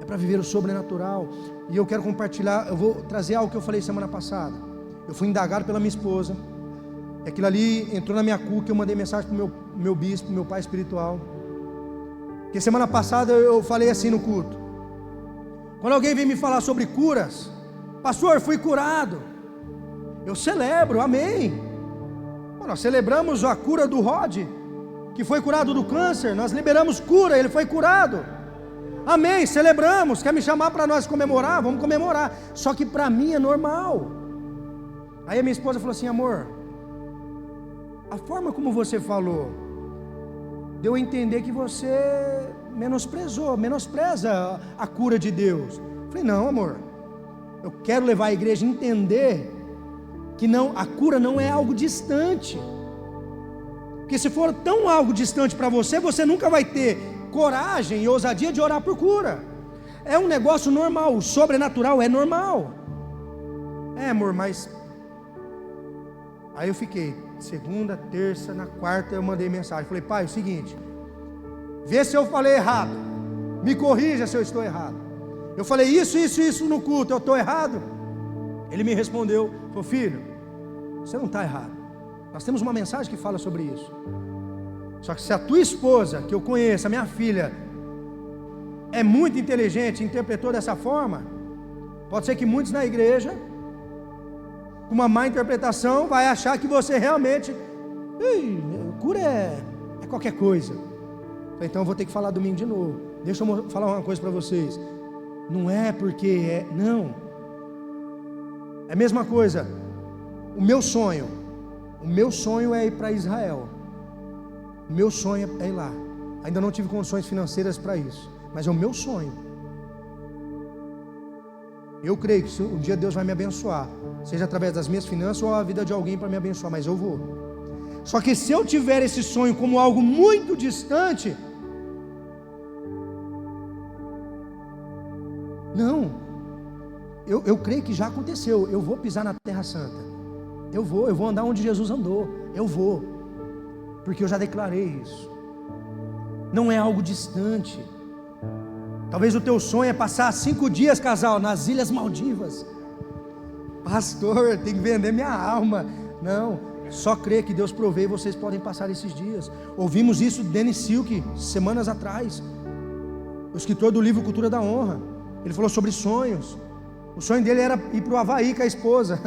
é para viver o sobrenatural. E eu quero compartilhar, eu vou trazer algo que eu falei semana passada. Eu fui indagado pela minha esposa, e aquilo ali entrou na minha cuca. Eu mandei mensagem para o meu bispo, meu pai espiritual. Porque semana passada eu falei assim no culto. Quando alguém vem me falar sobre curas, pastor, fui curado, eu celebro, amém. Nós celebramos a cura do Rod, que foi curado do câncer. Nós liberamos cura, ele foi curado, amém, celebramos. Quer me chamar para nós comemorar? Vamos comemorar. Só que para mim é normal. Aí a minha esposa falou assim, amor, a forma como você falou, deu a entender que você menospreza a cura de Deus. Eu falei, não, amor, eu quero levar a igreja a entender que a cura não é algo distante. Porque se for tão algo distante para você, você nunca vai ter coragem e ousadia de orar por cura. É um negócio normal, o sobrenatural é normal. Amor, mas... Aí eu fiquei, segunda, terça, na quarta eu mandei mensagem. Falei, pai, é o seguinte, vê se eu falei errado, me corrija se eu estou errado. Eu falei isso no culto, eu estou errado? Ele me respondeu, falou, filho, você não está errado. Nós temos uma mensagem que fala sobre isso. Só que se a tua esposa, que eu conheço, a minha filha, é muito inteligente, interpretou dessa forma, pode ser que muitos na igreja, com uma má interpretação, vai achar que você realmente, cura é qualquer coisa. Então eu vou ter que falar domingo de novo. Deixa eu falar uma coisa para vocês. Não é porque não. É a mesma coisa. O meu sonho é ir para Israel. O meu sonho é ir lá. Ainda não tive condições financeiras para isso, mas é o meu sonho. Eu creio que um dia Deus vai me abençoar, seja através das minhas finanças ou a vida de alguém para me abençoar, mas eu vou. Só que se eu tiver esse sonho como algo muito distante, não, eu creio que já aconteceu. Eu vou pisar na Terra Santa, eu vou andar onde Jesus andou, porque eu já declarei isso. Não é algo distante. Talvez o teu sonho é passar 5 dias, casal, nas Ilhas Maldivas. Pastor, tem que vender minha alma. Não, só crer que Deus provê e vocês podem passar esses dias. Ouvimos isso de Dennis Silk semanas atrás, o escritor do livro Cultura da Honra. Ele falou sobre sonhos. O sonho dele era ir para o Havaí com a esposa.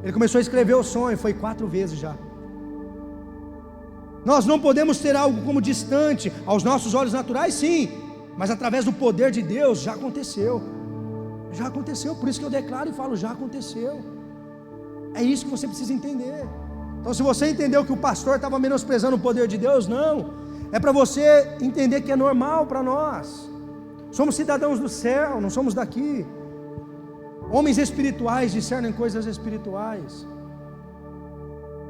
Ele começou a escrever o sonho, foi 4 vezes já. Nós não podemos ter algo como distante aos nossos olhos naturais, sim, mas através do poder de Deus já aconteceu. Já aconteceu, por isso que eu declaro e falo, já aconteceu. É isso que você precisa entender. Então, se você entendeu que o pastor estava menosprezando o poder de Deus, não. É para você entender que é normal para nós. Somos cidadãos do céu, não somos daqui. Homens espirituais discernem coisas espirituais.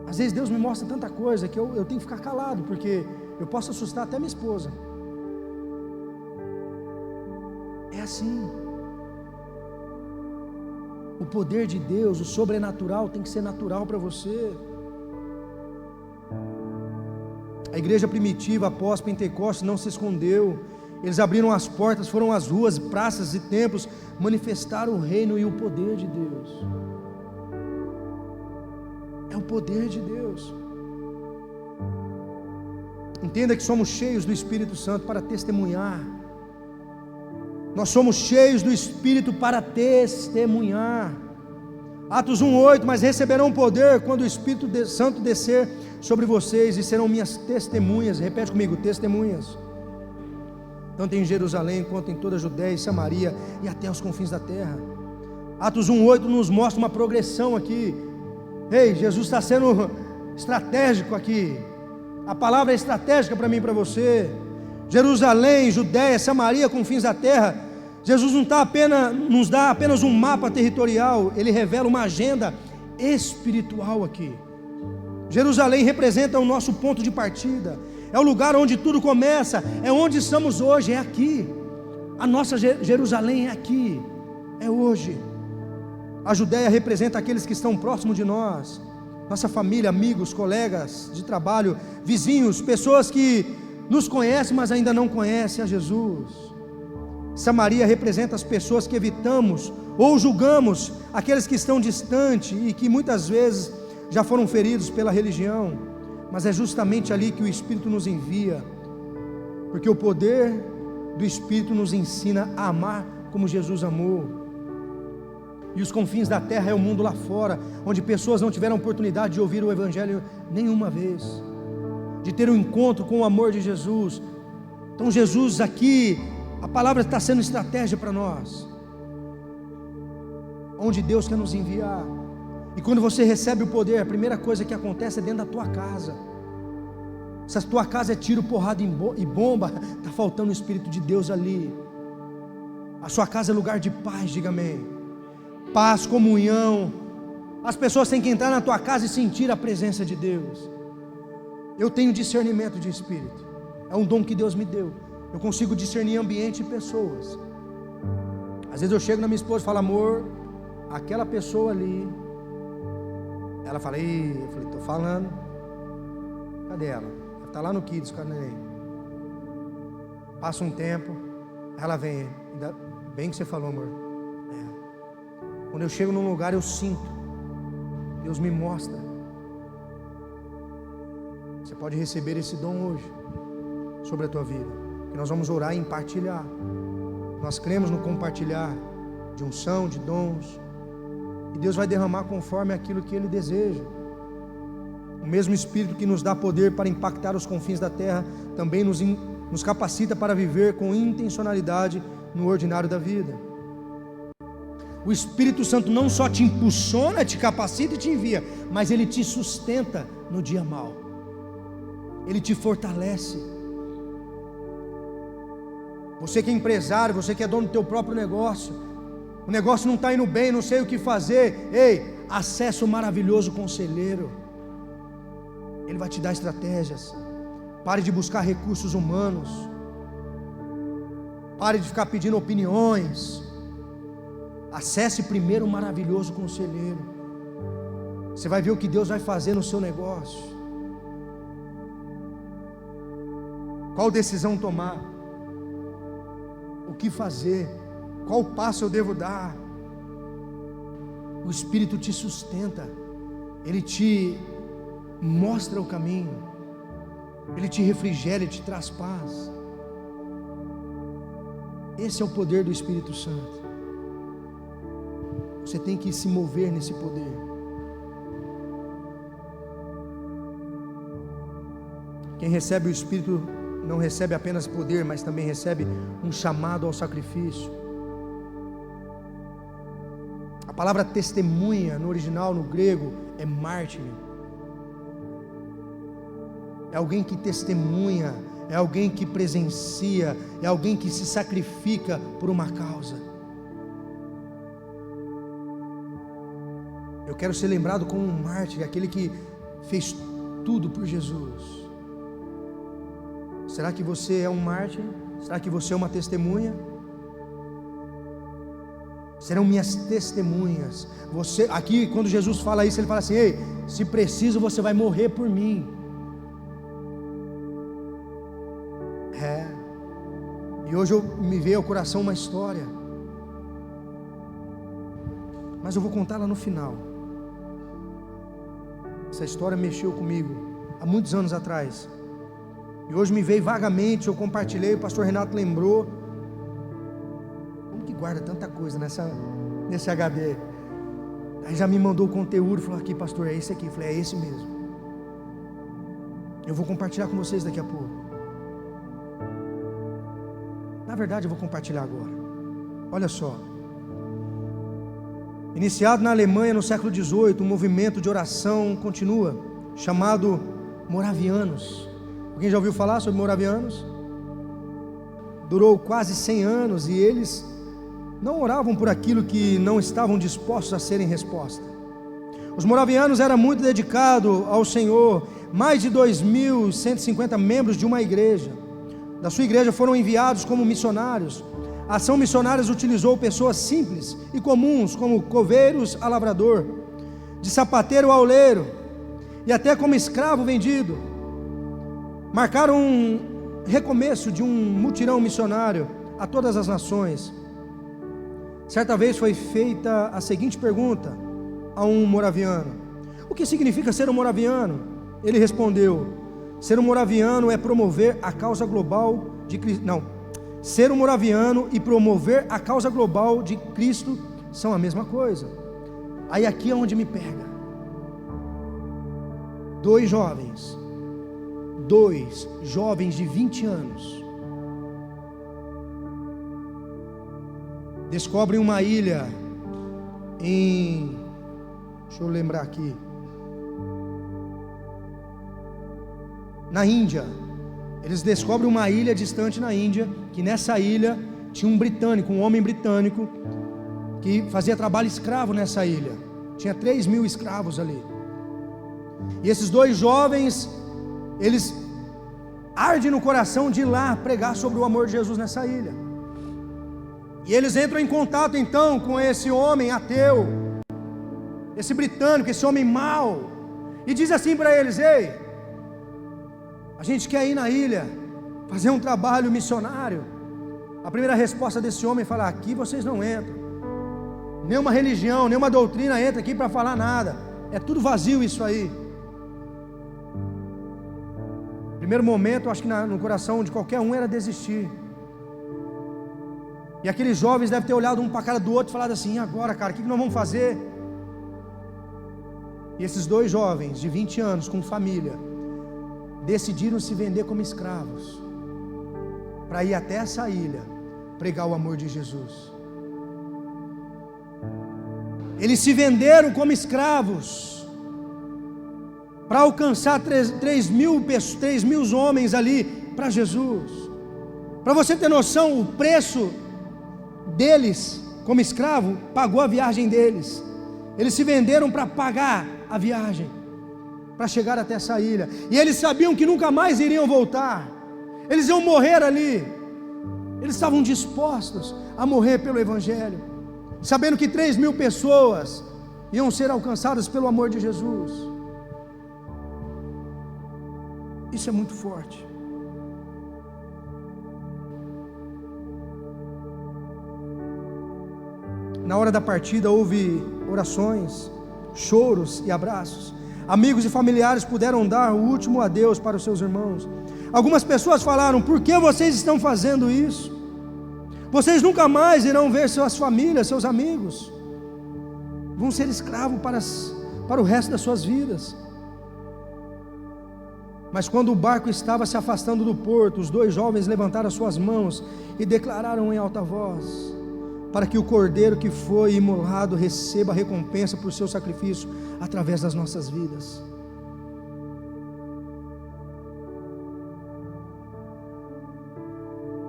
Às vezes Deus me mostra tanta coisa que eu tenho que ficar calado, porque eu posso assustar até minha esposa. É assim. O poder de Deus, o sobrenatural tem que ser natural para você. A igreja primitiva após Pentecostes não se escondeu. Eles abriram as portas, foram às ruas, praças e templos, manifestaram o reino e o poder de Deus. É o poder de Deus. Entenda que somos cheios do Espírito Santo para testemunhar. Nós somos cheios do Espírito para testemunhar. Atos 1:8, mas receberão poder quando o Espírito Santo descer sobre vocês e serão minhas testemunhas. Repete comigo, testemunhas. Tanto em Jerusalém quanto em toda a Judéia e Samaria e até os confins da terra. Atos 1:8 nos mostra uma progressão aqui. Ei, Jesus está sendo estratégico aqui. A palavra é estratégica para mim e para você. Jerusalém, Judéia, Samaria, confins da terra. Jesus não nos dá apenas um mapa territorial, Ele revela uma agenda espiritual aqui. Jerusalém representa o nosso ponto de partida, é o lugar onde tudo começa, é onde estamos hoje, é aqui. A nossa Jerusalém é aqui, é hoje. A Judéia representa aqueles que estão próximos de nós, nossa família, amigos, colegas de trabalho, vizinhos, pessoas que nos conhecem, mas ainda não conhecem a Jesus. Samaria representa as pessoas que evitamos ou julgamos, aqueles que estão distantes e que muitas vezes já foram feridos pela religião, mas é justamente ali que o Espírito nos envia, porque o poder do Espírito nos ensina a amar como Jesus amou. E os confins da terra é o mundo lá fora, onde pessoas não tiveram oportunidade de ouvir o Evangelho nenhuma vez, de ter um encontro com o amor de Jesus. Então Jesus aqui, a palavra está sendo estratégia para nós, onde Deus quer nos enviar. E quando você recebe o poder, a primeira coisa que acontece é dentro da tua casa. Se a tua casa é tiro, porrada e bomba, está faltando o Espírito de Deus ali. A sua casa é lugar de paz, diga amém. Paz, comunhão. As pessoas têm que entrar na tua casa e sentir a presença de Deus. Eu tenho discernimento de espírito, é um dom que Deus me deu. Eu consigo discernir ambiente e pessoas. Às vezes eu chego na minha esposa e falo: amor, aquela pessoa ali. Ela fala: ih, eu falei: estou falando. Cadê ela? Ela está lá no Kids com a neném. Passa um tempo, ela vem. Ainda bem que você falou, amor. Quando eu chego num lugar, eu sinto. Deus me mostra. Você pode receber esse dom hoje sobre a tua vida, que nós vamos orar em partilhar. Nós cremos no compartilhar de unção, de dons, e Deus vai derramar conforme aquilo que Ele deseja. O mesmo Espírito que nos dá poder para impactar os confins da terra também nos capacita para viver com intencionalidade no ordinário da vida. O Espírito Santo não só te impulsiona, te capacita e te envia, mas Ele te sustenta no dia mau. Ele te fortalece. Você que é empresário, você que é dono do teu próprio negócio, o negócio não está indo bem, não sei o que fazer. Ei, acesse o maravilhoso conselheiro. Ele vai te dar estratégias. Pare de buscar recursos humanos. Pare de ficar pedindo opiniões. Acesse primeiro o maravilhoso conselheiro. Você vai ver o que Deus vai fazer no seu negócio. Qual decisão tomar? O que fazer? Qual passo eu devo dar? O Espírito te sustenta. Ele te mostra o caminho. Ele te refrigera, Ele te traz paz. Esse é o poder do Espírito Santo. Você tem que se mover nesse poder. Quem recebe o Espírito não recebe apenas poder, mas também recebe um chamado ao sacrifício. A palavra testemunha no original, no grego, é mártir. É alguém que testemunha, é alguém que presencia, é alguém que se sacrifica por uma causa. Eu quero ser lembrado como um mártir, aquele que fez tudo por Jesus. Será que você é um mártir? Será que você é uma testemunha? Serão minhas testemunhas. Você, aqui quando Jesus fala isso, Ele fala assim: ei, se preciso você vai morrer por mim. E hoje me veio ao coração uma história, mas eu vou contá-la no final. Essa história mexeu comigo há muitos anos atrás, e hoje me veio vagamente, eu compartilhei, o pastor Renato lembrou. Como que guarda tanta coisa nesse HD? Aí já me mandou o conteúdo, falou: aqui pastor, é esse aqui. Eu falei: é esse mesmo. Eu vou compartilhar com vocês daqui a pouco. Na verdade eu vou compartilhar agora. Olha só. Iniciado na Alemanha no século XVIII, um movimento de oração continua, chamado Moravianos. Alguém já ouviu falar sobre Moravianos? Durou quase 100 anos e eles não oravam por aquilo que não estavam dispostos a serem resposta. Os Moravianos eram muito dedicados ao Senhor. Mais de 2.150 membros de uma igreja, da sua igreja, foram enviados como missionários. A ação missionária utilizou pessoas simples e comuns, como coveiros a lavrador, de sapateiro a oleiro, e até como escravo vendido. Marcaram um recomeço de um mutirão missionário a todas as nações. Certa vez foi feita a seguinte pergunta a um moraviano: o que significa ser um moraviano? Ele respondeu: ser um moraviano é promover a causa global de Cristo. Não, ser um moraviano e promover a causa global de Cristo são a mesma coisa. Aí aqui é onde me pega. Dois jovens de 20 anos descobrem uma ilha em, deixa eu lembrar aqui, na Índia. Eles descobrem uma ilha distante na Índia, que nessa ilha tinha um britânico, um homem britânico, que fazia trabalho escravo nessa ilha. Tinha 3.000 escravos ali. E esses dois jovens, eles ardem no coração de ir lá pregar sobre o amor de Jesus nessa ilha. E eles entram em contato então com esse homem ateu, esse britânico, esse homem mau, e diz assim para eles: ei, a gente quer ir na ilha, fazer um trabalho missionário. A primeira resposta desse homem é falar: aqui vocês não entram, nenhuma religião, nenhuma doutrina entra aqui para falar nada, é tudo vazio isso aí. Primeiro momento, acho que no coração de qualquer um era desistir. E aqueles jovens devem ter olhado um para a cara do outro e falado assim: e agora, cara, o que nós vamos fazer? E esses dois jovens de 20 anos com família decidiram se vender como escravos para ir até essa ilha pregar o amor de Jesus. Eles se venderam como escravos para alcançar 3.000 homens ali para Jesus. Para você ter noção, o preço deles como escravo pagou a viagem deles. Eles se venderam para pagar a viagem, para chegar até essa ilha. E eles sabiam que nunca mais iriam voltar, eles iam morrer ali. Eles estavam dispostos a morrer pelo Evangelho, sabendo que 3.000 pessoas iam ser alcançadas pelo amor de Jesus. Isso é muito forte. Na hora da partida houve orações, choros e abraços. Amigos e familiares puderam dar o último adeus para os seus irmãos. Algumas pessoas falaram: por que vocês estão fazendo isso? Vocês nunca mais irão ver suas famílias, seus amigos. Vão ser escravos para o resto das suas vidas. Mas quando o barco estava se afastando do porto, os dois jovens levantaram as suas mãos e declararam em alta voz: para que o cordeiro que foi imolado receba a recompensa por seu sacrifício através das nossas vidas.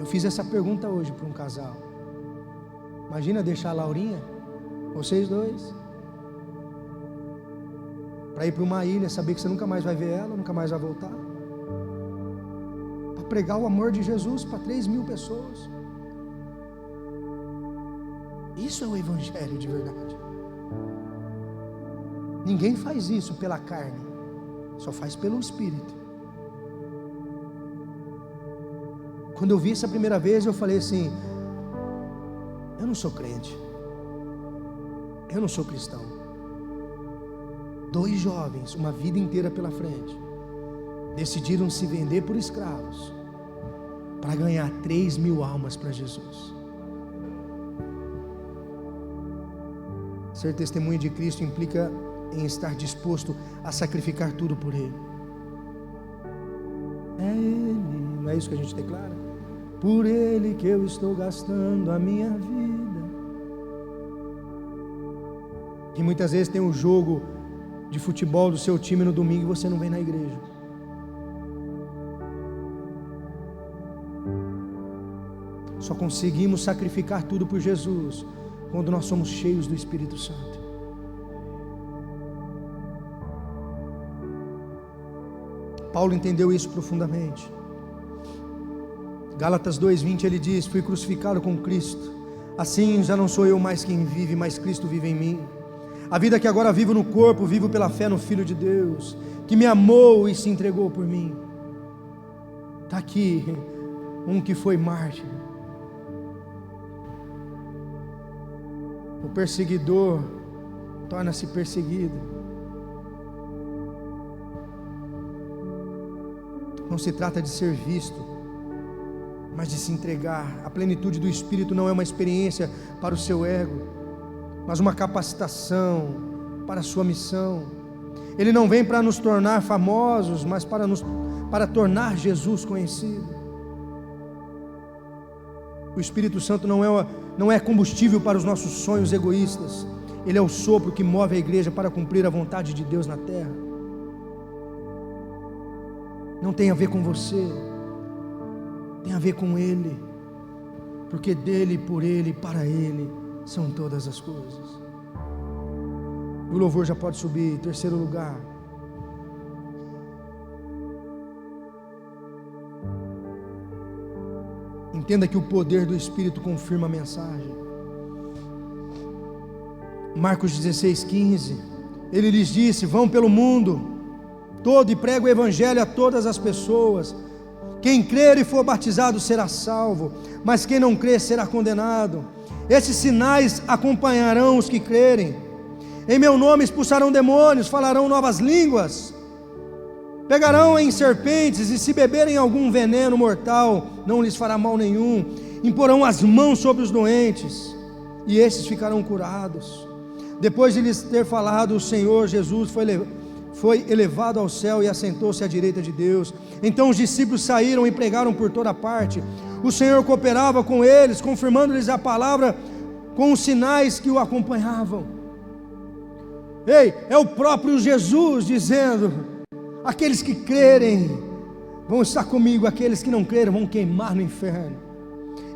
Eu fiz essa pergunta hoje para um casal. Imagina deixar a Laurinha, vocês dois, para ir para uma ilha, saber que você nunca mais vai ver ela, nunca mais vai voltar, para pregar o amor de Jesus para 3.000 pessoas. Isso é o Evangelho de verdade. Ninguém faz isso pela carne, só faz pelo Espírito. Quando eu vi essa primeira vez, eu falei assim: eu não sou crente, eu não sou cristão. Dois jovens, uma vida inteira pela frente, decidiram se vender por escravos para ganhar 3.000 almas para Jesus. Ser testemunha de Cristo implica em estar disposto a sacrificar tudo por Ele. É Ele, não é isso que a gente declara? Por Ele que eu estou gastando a minha vida. E muitas vezes tem um jogo de futebol do seu time no domingo e você não vem na igreja. Só conseguimos sacrificar tudo por Jesus quando nós somos cheios do Espírito Santo. Paulo entendeu isso profundamente. Gálatas 2:20 ele diz: fui crucificado com Cristo, assim já não sou eu mais quem vive, mas Cristo vive em mim. A vida que agora vivo no corpo, vivo pela fé no Filho de Deus, que me amou e se entregou por mim. Está aqui um que foi mártir. O perseguidor torna-se perseguido. Não se trata de ser visto, mas de se entregar. A plenitude do Espírito não é uma experiência para o seu ego, mas uma capacitação para a sua missão. Ele não vem para nos tornar famosos, mas para tornar Jesus conhecido. O Espírito Santo não é combustível para os nossos sonhos egoístas. Ele é o sopro que move a igreja para cumprir a vontade de Deus na terra. não tem a ver com você, tem a ver com Ele, porque dele, por Ele, para Ele são todas as coisas. O louvor já pode subir. Terceiro lugar, entenda que o poder do Espírito confirma a mensagem. Marcos 16:15, ele lhes disse: vão pelo mundo todo e prega o evangelho a todas as pessoas. Quem crer e for batizado será salvo, mas quem não crer será condenado. Esses sinais acompanharão os que crerem. Em meu nome expulsarão demônios, falarão novas línguas, pegarão em serpentes, e se beberem algum veneno mortal, não lhes fará mal nenhum. Imporão as mãos sobre os doentes, e esses ficarão curados. Depois de lhes ter falado, o Senhor Jesus foi elevado ao céu e assentou-se à direita de Deus. Então os discípulos saíram e pregaram por toda parte. O Senhor cooperava com eles, confirmando-lhes a palavra com os sinais que o acompanhavam. Ei, é o próprio Jesus dizendo: aqueles que crerem vão estar comigo, aqueles que não crerem vão queimar no inferno.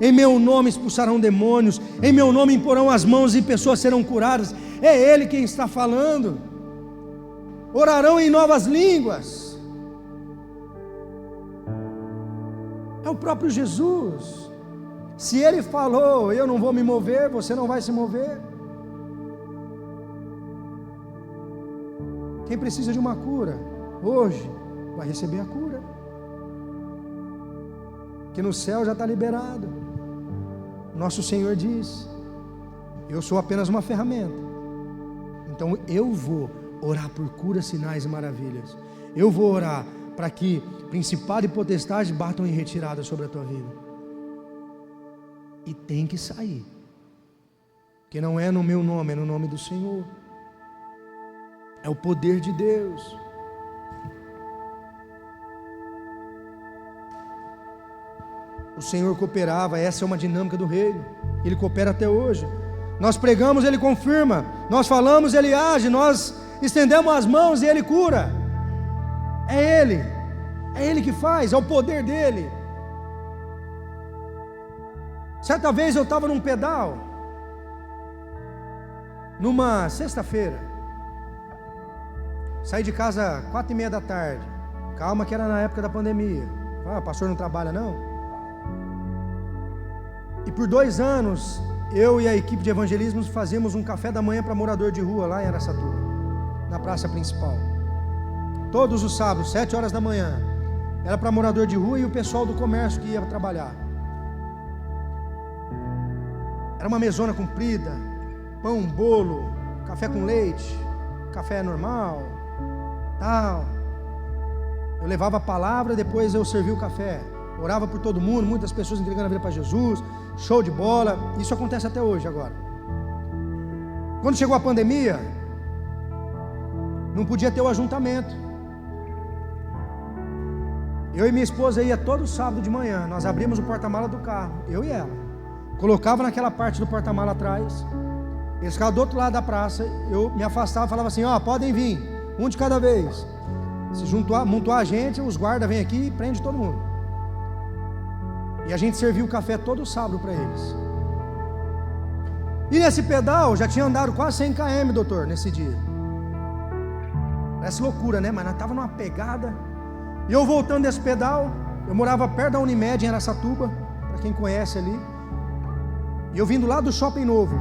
Em meu nome expulsarão demônios, em meu nome imporão as mãos e pessoas serão curadas. É Ele quem está falando. Orarão em novas línguas. É o próprio Jesus. Se Ele falou, eu não vou me mover, você não vai se mover. Quem precisa de uma cura hoje vai receber a cura, que no céu já está liberado. Nosso Senhor diz: eu sou apenas uma ferramenta. Então eu vou orar por curas, sinais e maravilhas. Eu vou orar para que principado e potestade batam em retirada sobre a tua vida. E tem que sair, porque não é no meu nome, é no nome do Senhor. É o poder de Deus. O Senhor cooperava, essa é uma dinâmica do reino. Ele coopera até hoje. Nós pregamos, Ele confirma. Nós falamos, Ele age. Nós estendemos as mãos e Ele cura. É Ele que faz, é o poder dEle. Certa vez eu estava num pedal, numa sexta-feira. Saí de casa 4:30 da tarde. Calma que era na época da pandemia. Pastor não trabalha não? E por 2 anos, eu e a equipe de evangelismo fazíamos um café da manhã para morador de rua lá em Araçatuba, na praça principal. Todos os sábados, 7 horas da manhã, era para morador de rua e o pessoal do comércio que ia trabalhar. Era uma mesona comprida, pão, bolo, café com leite, café normal, tal. Eu levava a palavra, depois eu servia o café, orava por todo mundo, muitas pessoas entregando a vida para Jesus, show de bola. Isso acontece até hoje agora. Quando chegou a pandemia, não podia ter o ajuntamento. Eu e minha esposa ia todo sábado de manhã. Nós abrimos o porta-mala do carro, eu e ela, colocava naquela parte do porta-mala atrás. Eles ficavam do outro lado da praça. Eu me afastava e falava assim: podem vir, um de cada vez. Se montar a gente, os guardas vêm aqui e prendem todo mundo. E a gente serviu o café todo sábado para eles. E nesse pedal, já tinha andado quase 100 km, doutor, nesse dia. Parece loucura, né? Mas nós estávamos numa pegada. E eu voltando desse pedal, eu morava perto da Unimed em Araçatuba, para quem conhece ali. E eu vindo lá do Shopping Novo.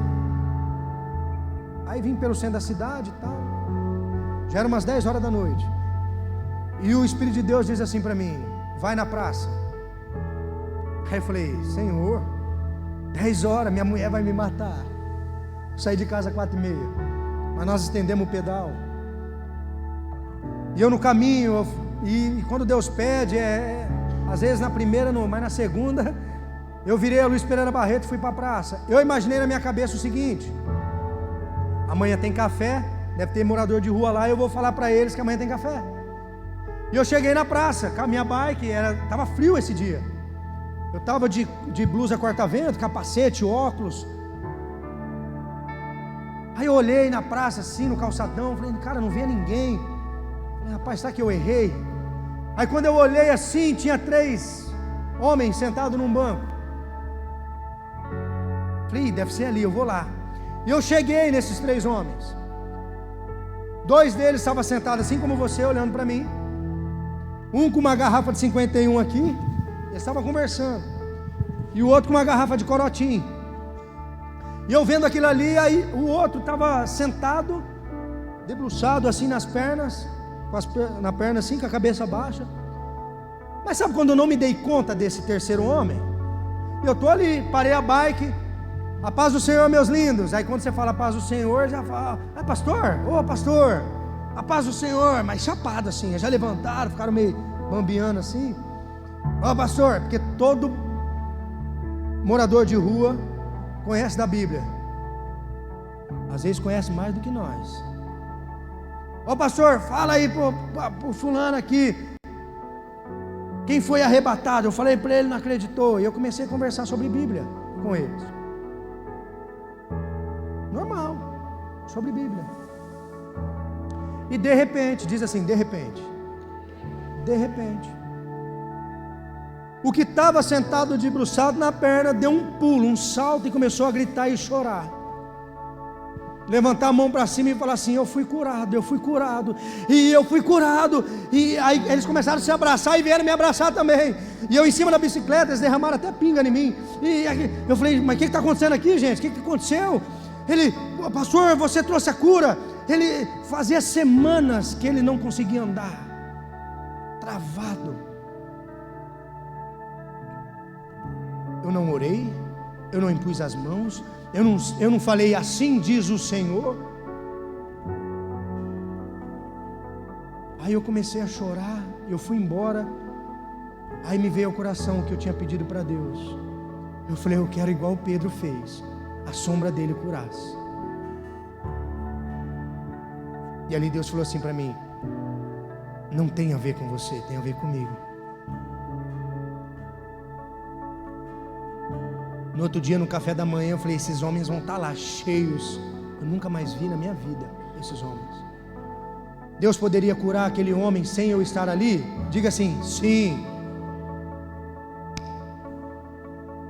Aí vim pelo centro da cidade e tal. Já era umas 10 horas da noite. E o Espírito de Deus diz assim para mim: vai na praça. Aí eu falei: Senhor, 10 horas, minha mulher vai me matar. Saí de casa 4:30. Mas nós estendemos o pedal. E eu no caminho, e quando Deus pede, às vezes na primeira não, mas na segunda, eu virei a Luiz Pereira Barreto e fui para a praça. Eu imaginei na minha cabeça o seguinte: amanhã tem café, deve ter morador de rua lá, eu vou falar para eles que amanhã tem café. E eu cheguei na praça com a minha bike, estava frio esse dia. Eu estava de blusa corta-vento, capacete, óculos. Aí eu olhei na praça assim, no calçadão, falei: cara, não vê ninguém. Falei: rapaz, será que eu errei? Aí quando eu olhei assim, tinha 3 homens sentados num banco. Falei, deve ser ali, eu vou lá. E eu cheguei nesses 3 homens. 2 deles estavam sentados assim como você, olhando para mim. Um com uma garrafa de 51 aqui, eles estavam conversando. E o outro com uma garrafa de corotim. E eu vendo aquilo ali, aí o outro estava sentado, debruçado assim nas pernas, na perna assim, com a cabeça baixa. Mas sabe quando eu não me dei conta desse terceiro homem? Eu estou ali, parei a bike, a paz do Senhor, meus lindos. Aí quando você fala a paz do Senhor, já fala, pastor, ô pastor, a paz do Senhor, mas chapado assim, já levantaram, ficaram meio bambiando assim. Ó pastor, porque todo morador de rua conhece da Bíblia, às vezes conhece mais do que nós. Ó pastor, fala aí pro fulano aqui, quem foi arrebatado? Eu falei para ele, não acreditou. E eu comecei a conversar sobre Bíblia com eles. Normal, sobre Bíblia. E de repente, diz assim, de repente, o que estava sentado debruçado na perna deu um pulo, um salto e começou a gritar e chorar. Levantar a mão para cima e falar assim, eu fui curado, e eu fui curado. E aí eles começaram a se abraçar e vieram me abraçar também. E eu em cima da bicicleta, eles derramaram até pinga em mim. E eu falei, mas o que está acontecendo aqui, gente? O que aconteceu? Ele, pastor, você trouxe a cura. Ele fazia semanas que ele não conseguia andar, travado. Eu não orei, eu não impus as mãos, eu não falei assim diz o Senhor. Aí eu comecei a chorar, eu fui embora. Aí me veio ao coração o que eu tinha pedido para Deus. Eu falei, eu quero igual o Pedro fez, a sombra dele curasse. E ali Deus falou assim para mim, não tem a ver com você, tem a ver comigo. No outro dia, no café da manhã, eu falei, esses homens vão estar lá, cheios. Eu nunca mais vi na minha vida esses homens. Deus poderia curar aquele homem sem eu estar ali? Diga assim, sim.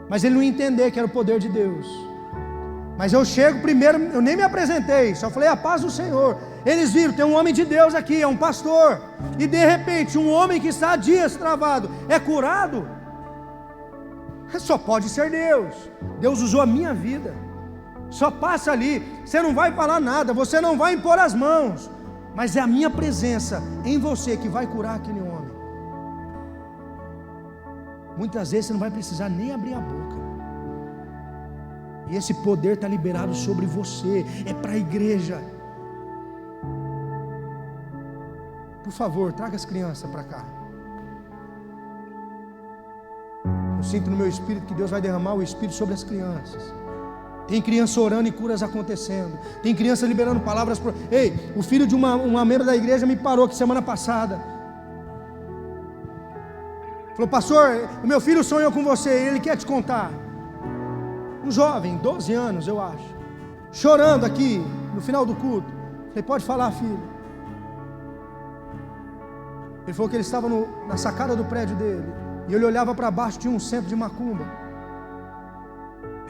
Mas ele não ia entender que era o poder de Deus. Mas eu chego primeiro, eu nem me apresentei, só falei a paz do Senhor. Eles viram, tem um homem de Deus aqui, é um pastor. E de repente, um homem que está há dias travado, é curado. Só pode ser Deus. Deus usou a minha vida. Só passa ali, você não vai falar nada, você não vai impor as mãos, mas é a minha presença em você que vai curar aquele homem. Muitas vezes você não vai precisar nem abrir a boca. E esse poder está liberado sobre você. É para a igreja. Por favor, traga as crianças para cá. Eu sinto no meu espírito que Deus vai derramar o espírito sobre as crianças. Tem criança orando e curas acontecendo. Tem criança liberando palavras. Ei, o filho de uma membro da igreja me parou aqui semana passada. Falou, pastor, o meu filho sonhou com você, ele quer te contar. Um jovem, 12 anos eu acho, chorando aqui no final do culto. Falei, pode falar, filho. Ele falou que ele estava na sacada do prédio dele, e ele olhava para baixo, tinha um centro de macumba,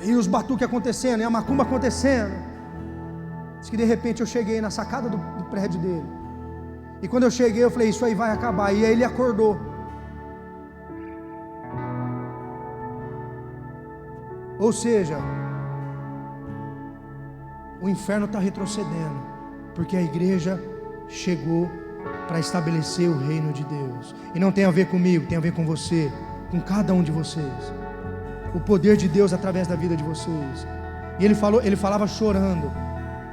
e os batuques acontecendo, e a macumba acontecendo. Diz que de repente eu cheguei na sacada do prédio dele, e quando eu cheguei eu falei, isso aí vai acabar. E aí ele acordou. Ou seja, o inferno está retrocedendo, porque a igreja chegou para estabelecer o reino de Deus. E não tem a ver comigo, tem a ver com você, com cada um de vocês. O poder de Deus através da vida de vocês. E ele falava chorando.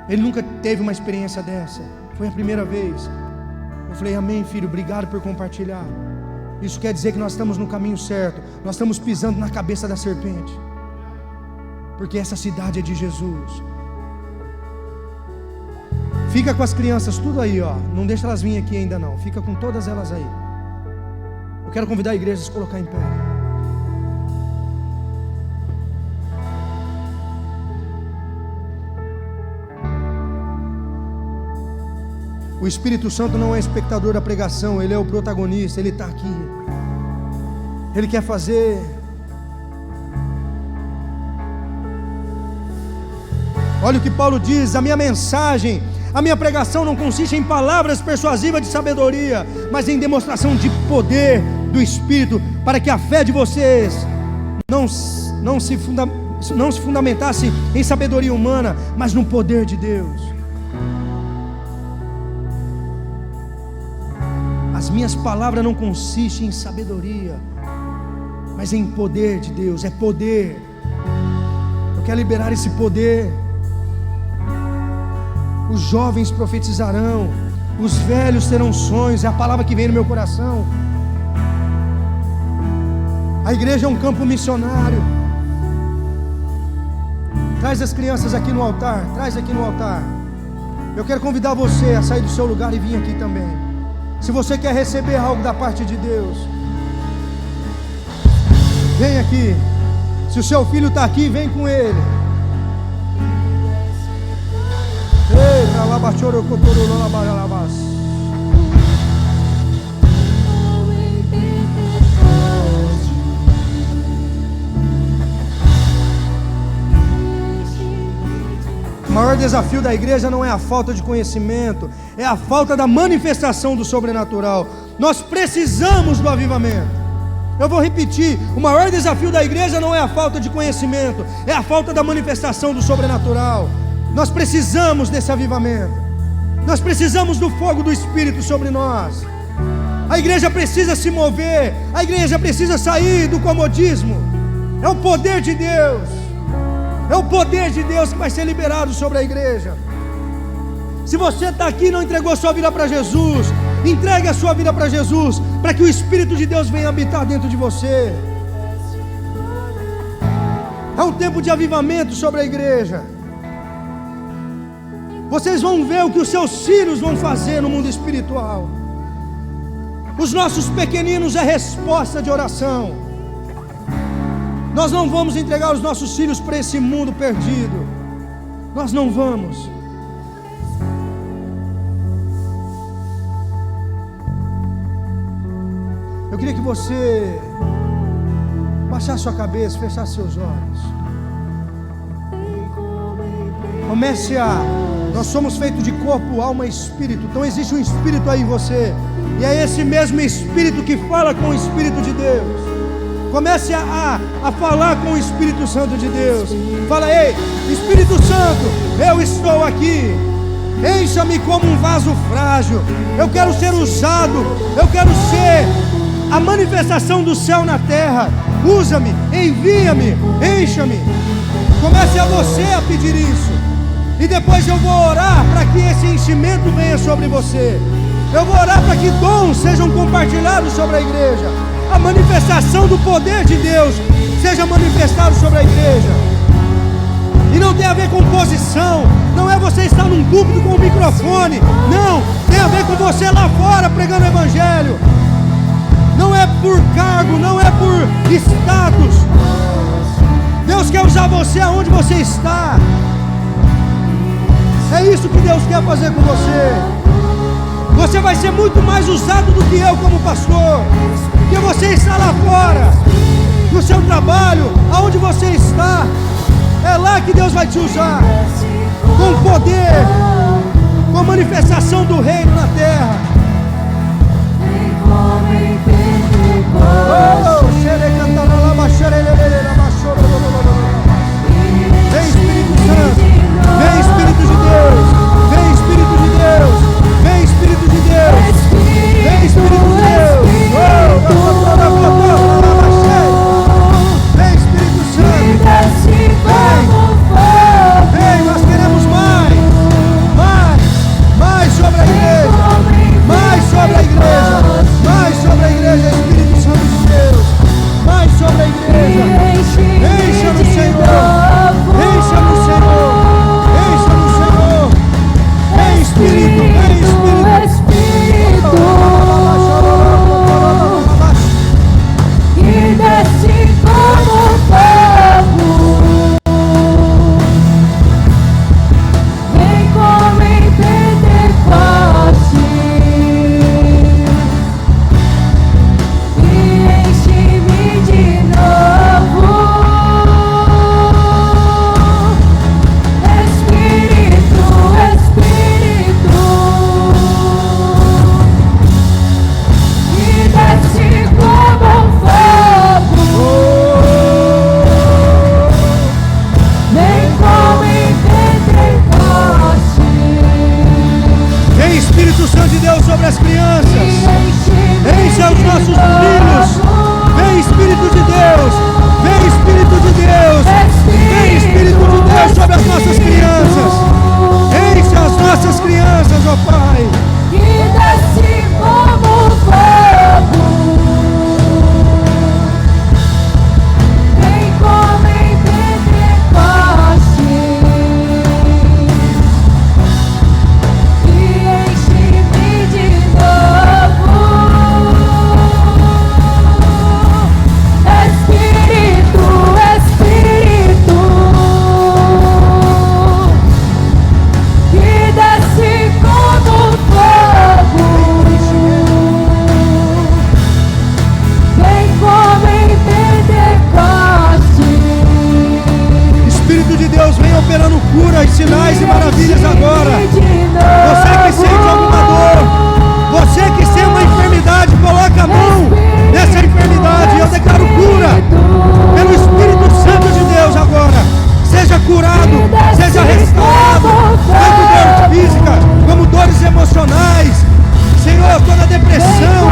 Ele nunca teve uma experiência dessa. Foi a primeira vez. Eu falei, amém, filho, obrigado por compartilhar. Isso quer dizer que nós estamos no caminho certo. Nós estamos pisando na cabeça da serpente. Porque essa cidade é de Jesus. Fica com as crianças tudo aí, ó. Não deixa elas virem aqui ainda não. Fica com todas elas aí. Eu quero convidar a igreja a se colocar em pé. O Espírito Santo não é espectador da pregação, ele é o protagonista, ele está aqui. Ele quer fazer. Olha o que Paulo diz: a minha mensagem, a minha pregação não consiste em palavras persuasivas de sabedoria, mas em demonstração de poder do Espírito, para que a fé de vocês não se fundamentasse em sabedoria humana, mas no poder de Deus. As minhas palavras não consistem em sabedoria, mas em poder de Deus. É poder. Eu quero liberar esse poder. Os jovens profetizarão, os velhos terão sonhos. É a palavra que vem no meu coração. A igreja é um campo missionário. Traz as crianças aqui no altar. Traz aqui no altar. Eu quero convidar você a sair do seu lugar e vir aqui também. Se você quer receber algo da parte de Deus, vem aqui. Se o seu filho está aqui, vem com ele. O maior desafio da igreja não é a falta de conhecimento, é a falta da manifestação do sobrenatural. Nós precisamos do avivamento. Eu vou repetir: o maior desafio da igreja não é a falta de conhecimento, é a falta da manifestação do sobrenatural. Nós precisamos desse avivamento. Nós precisamos do fogo do Espírito sobre nós. A igreja precisa se mover, a igreja precisa sair do comodismo. É o poder de Deus. É o poder de Deus que vai ser liberado sobre a igreja. Se você está aqui e não entregou a sua vida para Jesus, entregue a sua vida para Jesus, para que o Espírito de Deus venha habitar dentro de você. É um tempo de avivamento sobre a igreja. Vocês vão ver o que os seus filhos vão fazer no mundo espiritual. Os nossos pequeninos é resposta de oração. Nós não vamos entregar os nossos filhos para esse mundo perdido. Nós não vamos. Eu queria que você baixasse sua cabeça, fechasse seus olhos. Comece a... Nós somos feitos de corpo, alma e espírito. Então existe um espírito aí em você. E é esse mesmo espírito que fala com o Espírito de Deus. Comece a falar com o Espírito Santo de Deus. Fala: ei, Espírito Santo, eu estou aqui. Encha-me como um vaso frágil. Eu quero ser usado. Eu quero ser a manifestação do céu na terra. Usa-me, envia-me, encha-me. Comece a você a pedir isso. E depois eu vou orar para que esse enchimento venha sobre você. Eu vou orar para que dons sejam compartilhados sobre a igreja. A manifestação do poder de Deus seja manifestado sobre a igreja. E não tem a ver com posição. Não é você estar num púlpito com um microfone. Não, tem a ver com você lá fora pregando o evangelho. Não é por cargo, não é por status. Deus quer usar você aonde você está. É isso que Deus quer fazer com você. Você vai ser muito mais usado do que eu como pastor. Porque você está lá fora, no seu trabalho, aonde você está. É lá que Deus vai te usar. Com poder, com a manifestação do reino na terra. Vem Espírito Santo, vem Espírito de Deus, vem Espírito de Deus, vem Espírito de Deus, vem Espírito de Deus. Vem Espírito Santo, vem, nós queremos mais sobre a igreja, mais sobre a igreja, mais sobre a igreja, Espírito Santo de Deus, mais sobre a igreja. Encha no Senhor, encha no Senhor, encha no Senhor. Vem Espírito, vem Espírito, e desce como fogo. Vem como em Pentecostes. Espírito Santo de Deus sobre as crianças. Encha os nossos filhos. Vem Espírito de Deus. Vem Espírito de Deus. Vem Espírito de Deus sobre as nossas crianças. Encha as nossas crianças, ó Pai. Que desce como fogo. Vem como em Pentecoste. E enche-me de novo. Espírito, Espírito. Que desce como fogo. Vem como em Pentecoste. Espírito de Deus, vem operando curas, sinais e maravilhas agora. Você que sente alguma dor, você que tem uma enfermidade, coloca a mão nessa enfermidade. Eu declaro cura pelo Espírito Santo de Deus agora. Seja curado, seja restaurado, tanto dor física como dores emocionais. Senhor, toda depressão,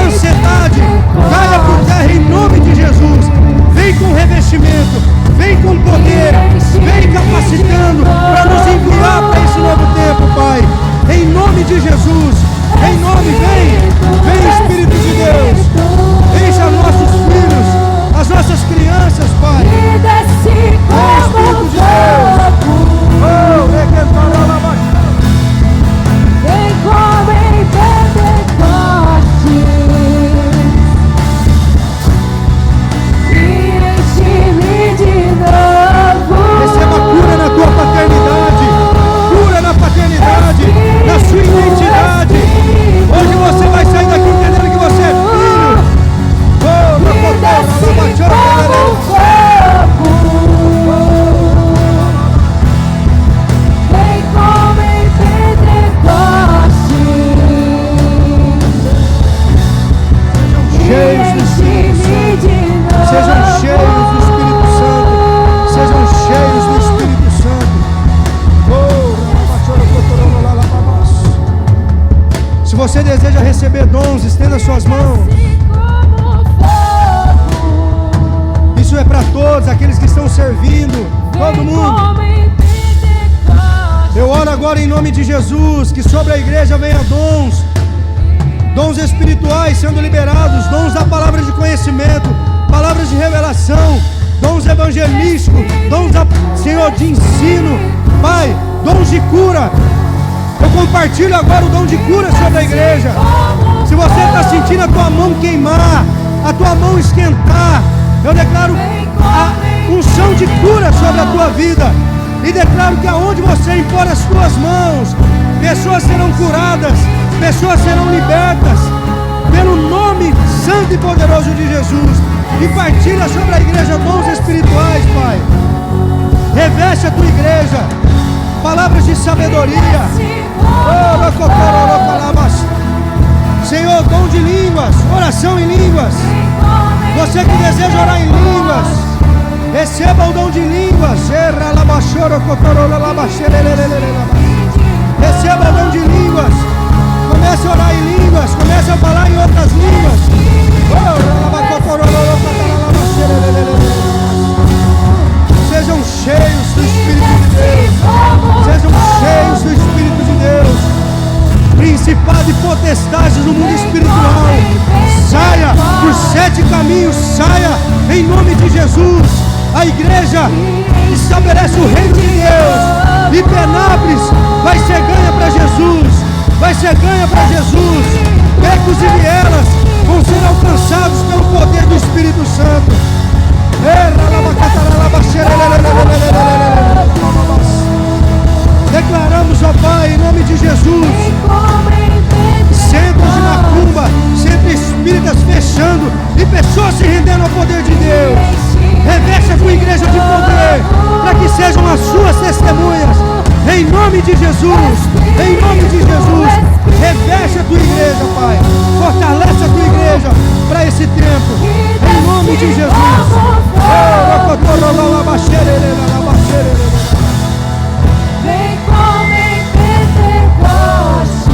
ansiedade, caia por terra em nome de Jesus. Vem com revestimento, vem com poder, vem capacitando para nos enviar para esse novo tempo, Pai. Em nome de Jesus, em nome, vem Espírito de Deus. Encha nossos filhos, as nossas crianças, Pai. Que desce como fogo. Vem como em Pentecoste. E enche-me de novo. Receba cura na tua paternidade, cura na paternidade, na sua identidade. Hoje você vai sair daqui entendendo que você é filho. Que desce como fogo. Vem como em Pentecoste. Cheios do Espírito Santo. Sejam cheios do Espírito Santo. Sejam cheios do Espírito Santo. Se você deseja receber dons, estenda suas mãos. Isso é para todos, aqueles que estão servindo, todo mundo. Eu oro agora em nome de Jesus, que sobre a igreja venha dons espirituais sendo liberados, dons da palavra de conhecimento, palavras de revelação, dons evangelísticos, dons, Senhor, de ensino, Pai, dons de cura. Eu compartilho agora o dom de cura sobre a igreja. Se você está sentindo a tua mão queimar, a tua mão esquentar, eu declaro a unção de cura sobre a tua vida. E declaro que aonde você impor as tuas mãos, pessoas serão curadas, pessoas serão libertas, pelo nome santo e poderoso de Jesus. E partilha sobre a igreja dons espirituais, Pai. Reveste a tua igreja, palavras de sabedoria. Senhor, dom de línguas, oração em línguas. Você que deseja orar em línguas, receba o dom de línguas. Receba o dom de línguas. Comece a orar em línguas. Comece a falar em outras línguas. Sejam cheios do Espírito de Deus. Sejam cheios do Espírito de Deus. Principado e potestades no mundo espiritual, saia por 7 caminhos, saia em nome de Jesus. A igreja estabelece o reino de Deus e Penápolis vai ser ganha para Jesus, vai ser ganha para Jesus. Becos e vielas vão ser alcançados pelo poder do Espírito Santo. Declaramos, ó Pai, em nome de Jesus, centros de macumba, centros espíritas fechando e pessoas se rendendo ao poder de Deus. Reveste a tua igreja de poder, para que sejam as suas testemunhas, em nome de Jesus, em nome de Jesus. Reveste a tua igreja, Pai, fortalece a tua igreja para esse tempo, em nome de Jesus. Vem como em Pentecoste.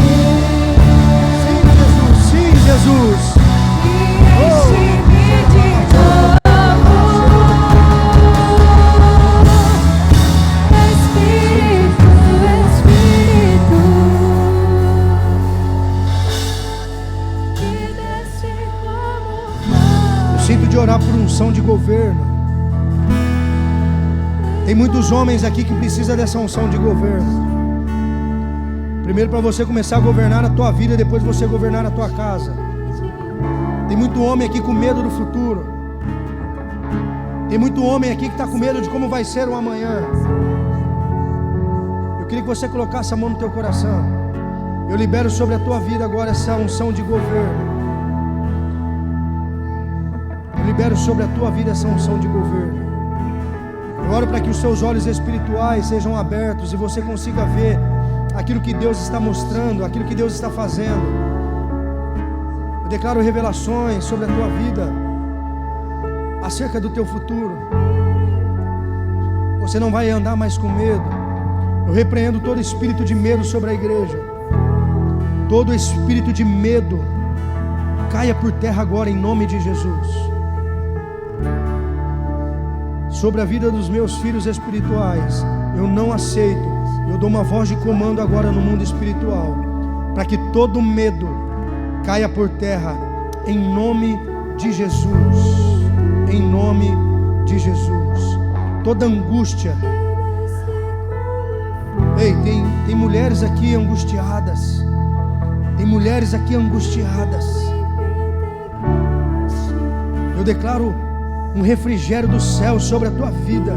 unção de governo. Tem muitos homens aqui que precisam dessa unção de governo. Primeiro para você começar a governar a tua vida, depois você governar a tua casa. Tem muito homem aqui com medo do futuro. Tem muito homem aqui que está com medo de como vai ser o amanhã. Eu queria que você colocasse a mão no teu coração. Eu libero sobre a tua vida agora essa unção de governo. Eu libero sobre a tua vida essa unção de governo. Eu oro para que os seus olhos espirituais sejam abertos e você consiga ver aquilo que Deus está mostrando, aquilo que Deus está fazendo. Eu declaro revelações sobre a tua vida, acerca do teu futuro. Você não vai andar mais com medo. Eu repreendo todo espírito de medo sobre a igreja. Todo espírito de medo caia por terra agora em nome de Jesus. Sobre a vida dos meus filhos espirituais, eu não aceito. Eu dou uma voz de comando agora no mundo espiritual, para que todo medo caia por terra em nome de Jesus. Em nome de Jesus. Toda angústia. Ei, tem mulheres aqui angustiadas. Tem mulheres aqui angustiadas. Eu declaro um refrigério do céu sobre a tua vida.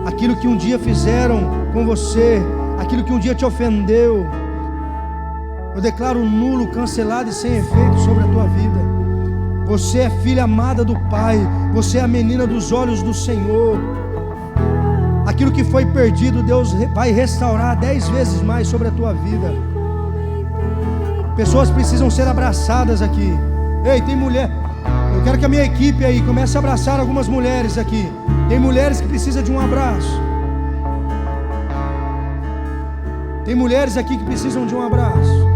Aquilo que um dia fizeram com você, aquilo que um dia te ofendeu, eu declaro nulo, cancelado e sem efeito sobre a tua vida. Você é filha amada do Pai. Você é a menina dos olhos do Senhor. Aquilo que foi perdido, Deus vai restaurar 10 vezes mais sobre a tua vida. Pessoas precisam ser abraçadas aqui. Ei, tem mulher. Eu quero que a minha equipe aí comece a abraçar algumas mulheres aqui. Tem mulheres que precisam de um abraço. Tem mulheres aqui que precisam de um abraço.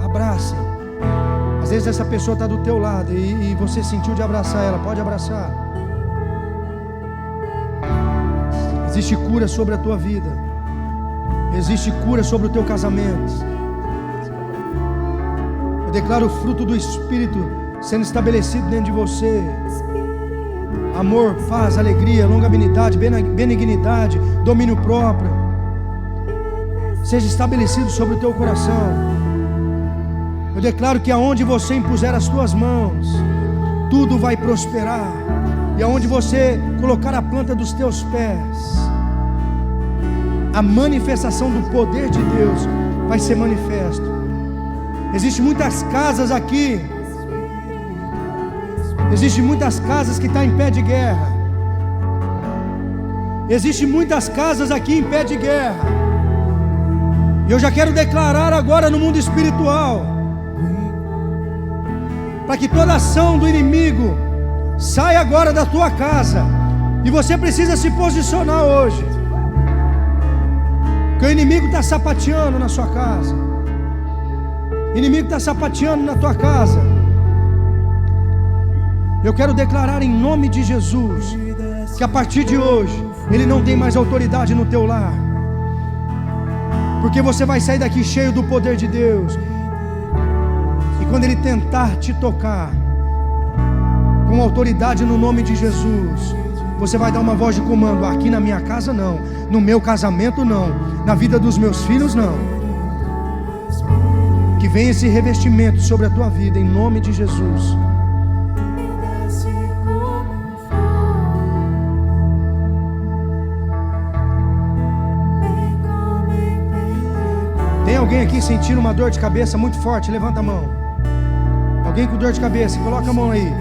Abrace. Às vezes essa pessoa está do teu lado e você sentiu de abraçar ela. Pode abraçar. Existe cura sobre a tua vida. Existe cura sobre o teu casamento. Eu declaro o fruto do Espírito sendo estabelecido dentro de você. Amor, paz, alegria, longanimidade, benignidade, domínio próprio. Seja estabelecido sobre o teu coração. Eu declaro que aonde você impuser as tuas mãos, tudo vai prosperar. E aonde você colocar a planta dos teus pés, a manifestação do poder de Deus vai ser manifesto. Existem muitas casas aqui. Existem muitas casas que estão em pé de guerra. Existem muitas casas aqui em pé de guerra. E eu já quero declarar agora no mundo espiritual, para que toda ação do inimigo saia agora da tua casa. E você precisa se posicionar hoje, porque o inimigo está sapateando na sua casa. O inimigo está sapateando na tua casa. Eu quero declarar em nome de Jesus que a partir de hoje ele não tem mais autoridade no teu lar, porque você vai sair daqui cheio do poder de Deus. E quando ele tentar te tocar com autoridade no nome de Jesus, você vai dar uma voz de comando: aqui na minha casa não, no meu casamento não, na vida dos meus filhos não. Que venha esse revestimento sobre a tua vida, em nome de Jesus. Tem alguém aqui sentindo uma dor de cabeça muito forte? Levanta a mão. Alguém com dor de cabeça, coloca a mão aí.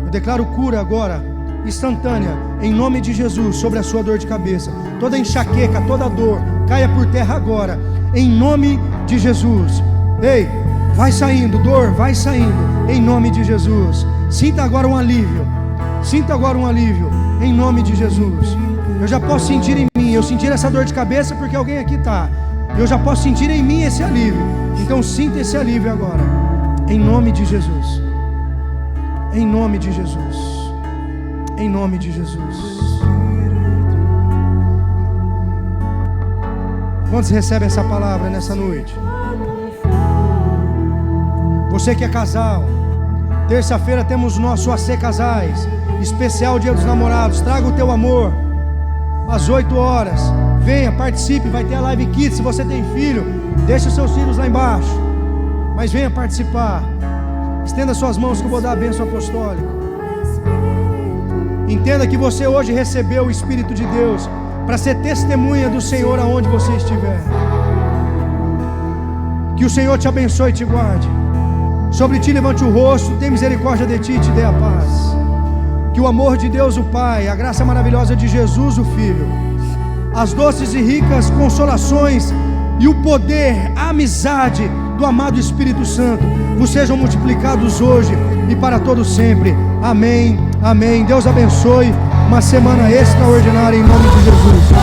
Eu declaro cura agora, instantânea, em nome de Jesus, sobre a sua dor de cabeça. Toda enxaqueca, toda dor, caia por terra agora, em nome de Jesus. Ei, vai saindo, dor, vai saindo, em nome de Jesus. Sinta agora um alívio. Sinta agora um alívio, em nome de Jesus. Eu já posso sentir em mim. Eu senti essa dor de cabeça porque alguém aqui está. Eu já posso sentir em mim esse alívio. Então sinta esse alívio agora, em nome de Jesus. Em nome de Jesus. Em nome de Jesus. Quantos recebem essa palavra nessa noite? Você que é casal, terça-feira temos o nosso AC Casais, especial Dia dos Namorados. Traga o teu amor, às 8 horas. Venha, participe, vai ter a Live Kids. Se você tem filho, deixa os seus filhos lá embaixo, mas venha participar. Estenda suas mãos que eu vou dar a bênção apostólica. Entenda que você hoje recebeu o Espírito de Deus para ser testemunha do Senhor aonde você estiver. Que o Senhor te abençoe e te guarde. Sobre ti levante o rosto, tem misericórdia de ti e te dê a paz. Que o amor de Deus o Pai, a graça maravilhosa de Jesus o Filho, as doces e ricas consolações e o poder, a amizade do amado Espírito Santo vos sejam multiplicados hoje e para todo sempre. Amém, amém. Deus abençoe. Uma semana extraordinária em nome de Jesus.